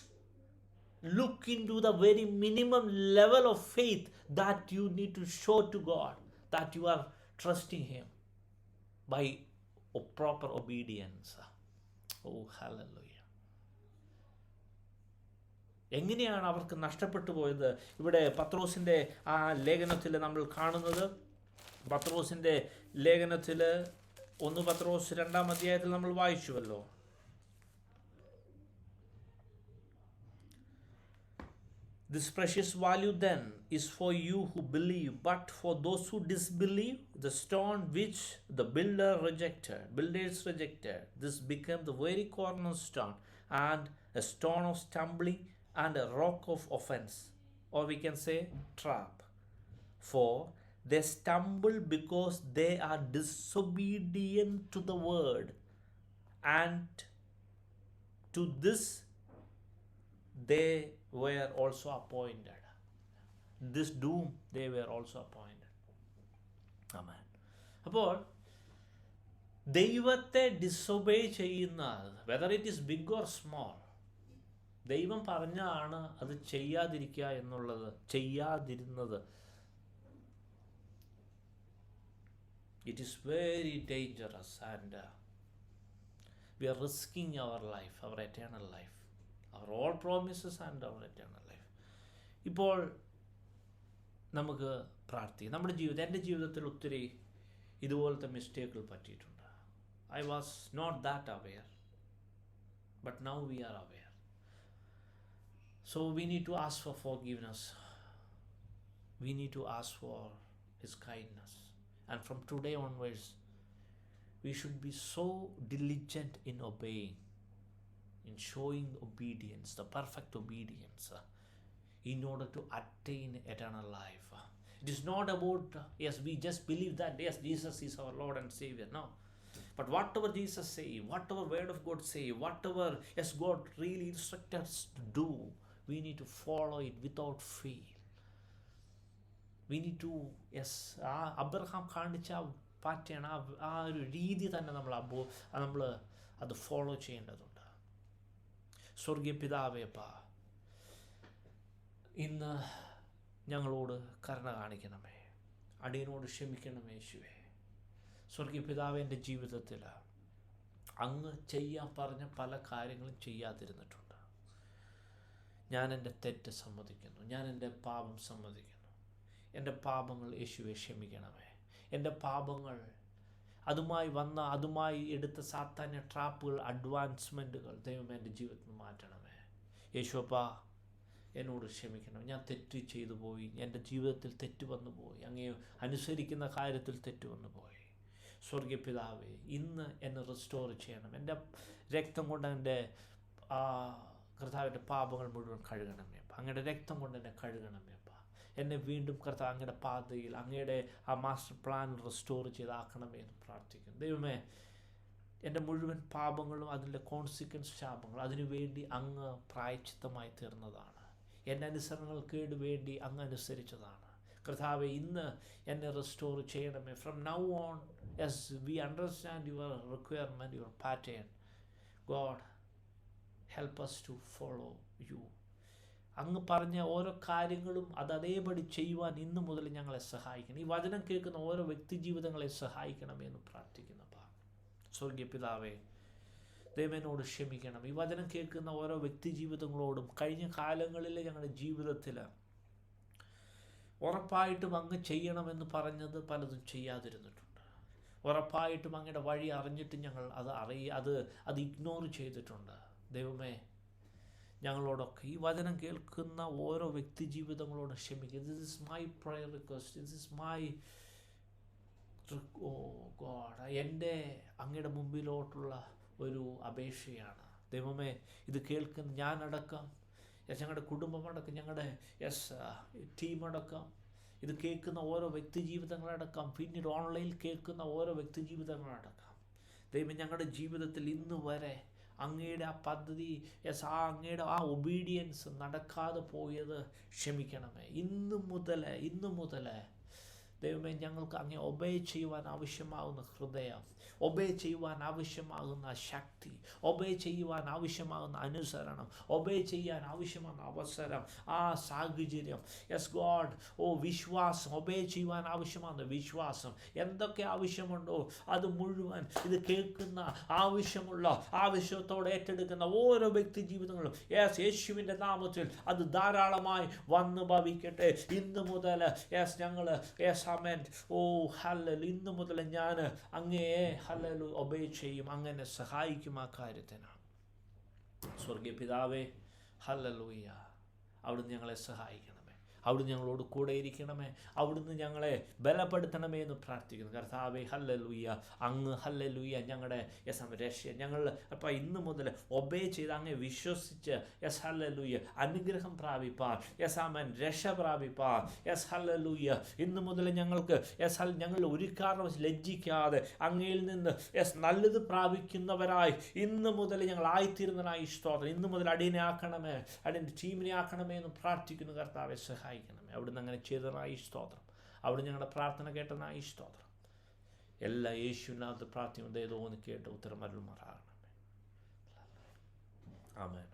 A: look into the very minimum level of faith that you need to show to God that you are trusting Him by proper obedience. Oh, hallelujah. എങ്ങനെയാണ് അവർക്ക് നഷ്ടപ്പെട്ടു പോയത്? ഇവിടെ പത്രോസിൻ്റെ ആ ലേഖനത്തിൽ നമ്മൾ കാണുന്നത്, പത്രോസിൻ്റെ ലേഖനത്തിൽ 1 പത്രോസ് 2-ാം അധ്യായത്തിൽ നമ്മൾ വായിച്ചുവല്ലോ. This precious value then is for you who believe, but for those who disbelieve, the stone which the builders rejected, this became the very cornerstone, and a stone of stumbling and a rock of offense, or we can say trap. For they stumble because they are disobedient to the word, and to this they were also appointed. This doom they were also appointed. Amen. അപ്പോൾ ദൈവത്തെ disobey ചെയ്യുന്ന, whether it is big or small, ദൈവം പറഞ്ഞാണ് അത് ചെയ്യാതിരുന്നത്. It is very dangerous, and we are risking our life, our eternal life, our all promises and our eternal life. ഇപ്പോൾ നമുക്ക് പ്രാർത്ഥിക്കാം. എൻ്റെ ജീവിതത്തിൽ ഒത്തിരി ഇതുപോലത്തെ മിസ്റ്റേക്കുകൾ പറ്റിയിട്ടുണ്ട്. I was not that aware, but now we are aware. So we need to ask for forgiveness. We need to ask for His kindness. And from today onwards, we should be so diligent in obeying, in showing obedience, the perfect obedience, in order to attain eternal life. It is not about, we just believe that, Jesus is our Lord and Savior. No. But whatever Jesus say, whatever word of God say, whatever, God really instructed us to do, We need to follow it without fail. We need to, yes, ആ Abraham കാണിച്ച pattern, ആ ഒരു രീതി തന്നെ നമ്മൾ അത് follow ചെയ്യേണ്ടതുണ്ട്. സ്വർഗീയ പിതാവേപ്പാ, ഇന്ന് ഞങ്ങളോട് കരുണ കാണിക്കണമേ, അടിയനോട് ക്ഷമിക്കണമേ യേശുവേ. സ്വർഗീയ പിതാവേ, എൻ്റെ ജീവിതത്തിൽ അങ്ങ് ചെയ്യാൻ പറഞ്ഞ പല കാര്യങ്ങളും ചെയ്യാതിരുന്നിട്ടുണ്ട്. ഞാൻ എൻ്റെ തെറ്റ് സമ്മതിക്കുന്നു, ഞാൻ എൻ്റെ പാപം സമ്മതിക്കുന്നു. എൻ്റെ പാപങ്ങൾ യേശുവെ ക്ഷമിക്കണമേ. എൻ്റെ പാപങ്ങൾ, അതുമായി എടുത്ത സാത്താന്യ ട്രാപ്പുകൾ, അഡ്വാൻസ്മെൻറ്റുകൾ ദൈവമേ എൻ്റെ ജീവിതത്തിൽ മാറ്റണമേ. യേശുവപ്പാ, എന്നോട് ക്ഷമിക്കണം. ഞാൻ തെറ്റ് ചെയ്തു പോയി, എൻ്റെ ജീവിതത്തിൽ തെറ്റ് വന്നു പോയി, അങ്ങേ അനുസരിക്കുന്ന കാര്യത്തിൽ തെറ്റ് വന്നു പോയി. സ്വർഗീയ പിതാവേ, ഇന്ന് എന്നെ റിസ്റ്റോർ ചെയ്യണം. എൻ്റെ രക്തം കൊണ്ട് എൻ്റെ കർത്താവിൻ്റെ പാപങ്ങൾ മുഴുവൻ കഴുകണമേ. അങ്ങയുടെ രക്തം കൊണ്ട് എന്നെ കഴുകണമേ. എന്നെ വീണ്ടും കർത്താവ് അങ്ങയുടെ പാതയിൽ, അങ്ങയുടെ ആ മാസ്റ്റർ പ്ലാൻ റിസ്റ്റോർ ചെയ്താക്കണമേ എന്ന് പ്രാർത്ഥിക്കുന്നു. ദൈവമേ, എൻ്റെ മുഴുവൻ പാപങ്ങളും അതിൻ്റെ കോൺസിക്വൻസ് ശാപങ്ങൾ അതിനുവേണ്ടി അങ്ങ് പ്രായശ്ചിത്തമായി തീർന്നതാണ്. എൻ്റെ അനുസരണങ്ങൾക്ക് വേണ്ടി അങ്ങ് അനുസരിച്ചതാണ്. കർത്താവെ, ഇന്ന് എന്നെ റിസ്റ്റോർ ചെയ്യണമേ. From now on, yes, we understand your requirement, your pattern. God, help us to follow you. അങ്ങ് പറഞ്ഞ ഓരോ കാര്യങ്ങളും അതേപടി ചെയ്യുവാൻ ഇന്നു മുതൽ ഞങ്ങളെ സഹായിക്കണം. ഈ വചനം കേൾക്കുന്ന ഓരോ വ്യക്തി ജീവിതങ്ങളെ സഹായിക്കണമെന്ന് പ്രാർത്ഥിക്കുന്നപ്പാ. സ്വർഗീയ പിതാവേ, ദൈവനോട് ക്ഷമിക്കണം. ഈ വചനം കേൾക്കുന്ന ഓരോ വ്യക്തി ജീവിതങ്ങളോടും കഴിഞ്ഞ കാലങ്ങളിൽ ഞങ്ങളുടെ ജീവിതത്തിൽ ഉറപ്പായിട്ടും അങ്ങ് ചെയ്യണമെന്ന് പറഞ്ഞത് പലതും ചെയ്യാതിരുന്നിട്ടുണ്ട്. ഉറപ്പായിട്ടും അങ്ങയുടെ വഴി അറിഞ്ഞിട്ട് ഞങ്ങൾ അത് ഇഗ്നോർ ചെയ്തിട്ടുണ്ട്. ദൈവമേ, ഞങ്ങളോടൊക്കെ ഈ വചനം കേൾക്കുന്ന ഓരോ വ്യക്തി ജീവിതങ്ങളോട് ക്ഷമിക്കുക. This is my prayer request, this is my God, എൻ്റെ അങ്ങയുടെ മുമ്പിലോട്ടുള്ള ഒരു അപേക്ഷയാണ്. ദൈവമേ, ഇത് കേൾക്കുന്ന ഞാനടക്കം, ഞങ്ങളുടെ കുടുംബമടക്കം, ഞങ്ങളുടെ ടീമടക്കം, ഇത് കേൾക്കുന്ന ഓരോ വ്യക്തി ജീവിതങ്ങളടക്കം, പിന്നീട് ഓൺലൈനിൽ കേൾക്കുന്ന ഓരോ വ്യക്തി ജീവിതങ്ങളടക്കം, ദൈവം ഞങ്ങളുടെ ജീവിതത്തിൽ ഇന്ന് വരെ അങ്ങയുടെ ആ പദ്ധതി, അങ്ങയുടെ ആ ഒബീഡിയൻസ് നടക്കാതെ പോയത് ക്ഷമിക്കണമേ. ഇന്നു മുതൽ ദൈവമേ, ഞങ്ങൾക്ക് അങ്ങേ ഒബേ ചെയ്യുവാൻ ആവശ്യമാകുന്ന ഹൃദയം, ഒബേ ചെയ്യുവാൻ ആവശ്യമാകുന്ന ശക്തി, ഒബേ ചെയ്യുവാൻ ആവശ്യമാകുന്ന അനുസരണം, ഒബേ ചെയ്യാൻ ആവശ്യമാകുന്ന അവസരം, ആ സാഹചര്യം, യെസ് ഗോഡ്, വിശ്വാസം, ഒബേ ചെയ്യുവാൻ ആവശ്യമാകുന്ന വിശ്വാസം, എന്തൊക്കെ ആവശ്യമുണ്ടോ അത് മുഴുവൻ ഇത് കേൾക്കുന്ന ആവശ്യത്തോടെ ഏറ്റെടുക്കുന്ന ഓരോ വ്യക്തി ജീവിതങ്ങളും യേശുവിൻ്റെ നാമത്തിൽ അത് ധാരാളമായി വന്നു ഭവിക്കട്ടെ. ഇന്ന് മുതൽ ഞങ്ങൾ ആമേൻ, ഹല്ലേലൂയ, ഇന്ന് മുതൽ ഞാൻ അങ്ങയെ ഹല്ലേലൂയ ഒബേ ചെയ്യും, അങ്ങനെ സഹായിക്കും ആ കാര്യത്തിന്. സ്വർഗീയ പിതാവേ, ഹല്ലേലൂയ, അവിടുന്ന് ഞങ്ങളെ സഹായിക്കണമേ, അവിടുന്ന് ഞങ്ങളോട് കൂടെ ഇരിക്കണമേ, അവിടുന്ന് ഞങ്ങളെ ബലപ്പെടുത്തണമേ എന്ന് പ്രാർത്ഥിക്കുന്നു. കർത്താവേ, ഹല്ലേലൂയ, അങ്ങ് ഹല്ലേലൂയ ഞങ്ങളുടെ രക്ഷ, ഞങ്ങൾ അപ്പം ഇന്ന് മുതൽ ഒബേ ചെയ്ത് അങ്ങ് വിശ്വസിച്ച് ഹല്ലേലൂയ അനുഗ്രഹം പ്രാപിപ്പാൻ, ആമേൻ, രക്ഷ പ്രാപിപ്പാൻ, ഹല്ലേലൂയ, ഇന്ന് മുതൽ ഞങ്ങൾക്ക് ഞങ്ങൾ ഒരു കാരണം ലജ്ജിക്കാതെ അങ്ങയിൽ നിന്ന് നല്ലത് പ്രാപിക്കുന്നവരായി ഇന്ന് മുതൽ ഞങ്ങൾ ആയിത്തീരുന്നതിനായി സ്തോത്രം. ഇന്ന് മുതൽ അടിയനെ ആക്കണമേ, അടിയൻ്റെ ടീമിനെ ആക്കണമേ എന്ന് പ്രാർത്ഥിക്കുന്നു. കർത്താവെ, സഹായിക്കണമേ. അവിടുന്ന് അങ്ങനെ ചെയ്തതിനായി സ്തോത്രം. അവിടുന്ന് ഞങ്ങളുടെ പ്രാർത്ഥന കേട്ടതിനായി സ്തോത്രം. എല്ലാ യേശുവിനകത്ത് പ്രാർത്ഥന ഏതോ ഒന്ന് കേട്ട് ഉത്തരം അരുൾമാറാകണമേ. ആമേൻ.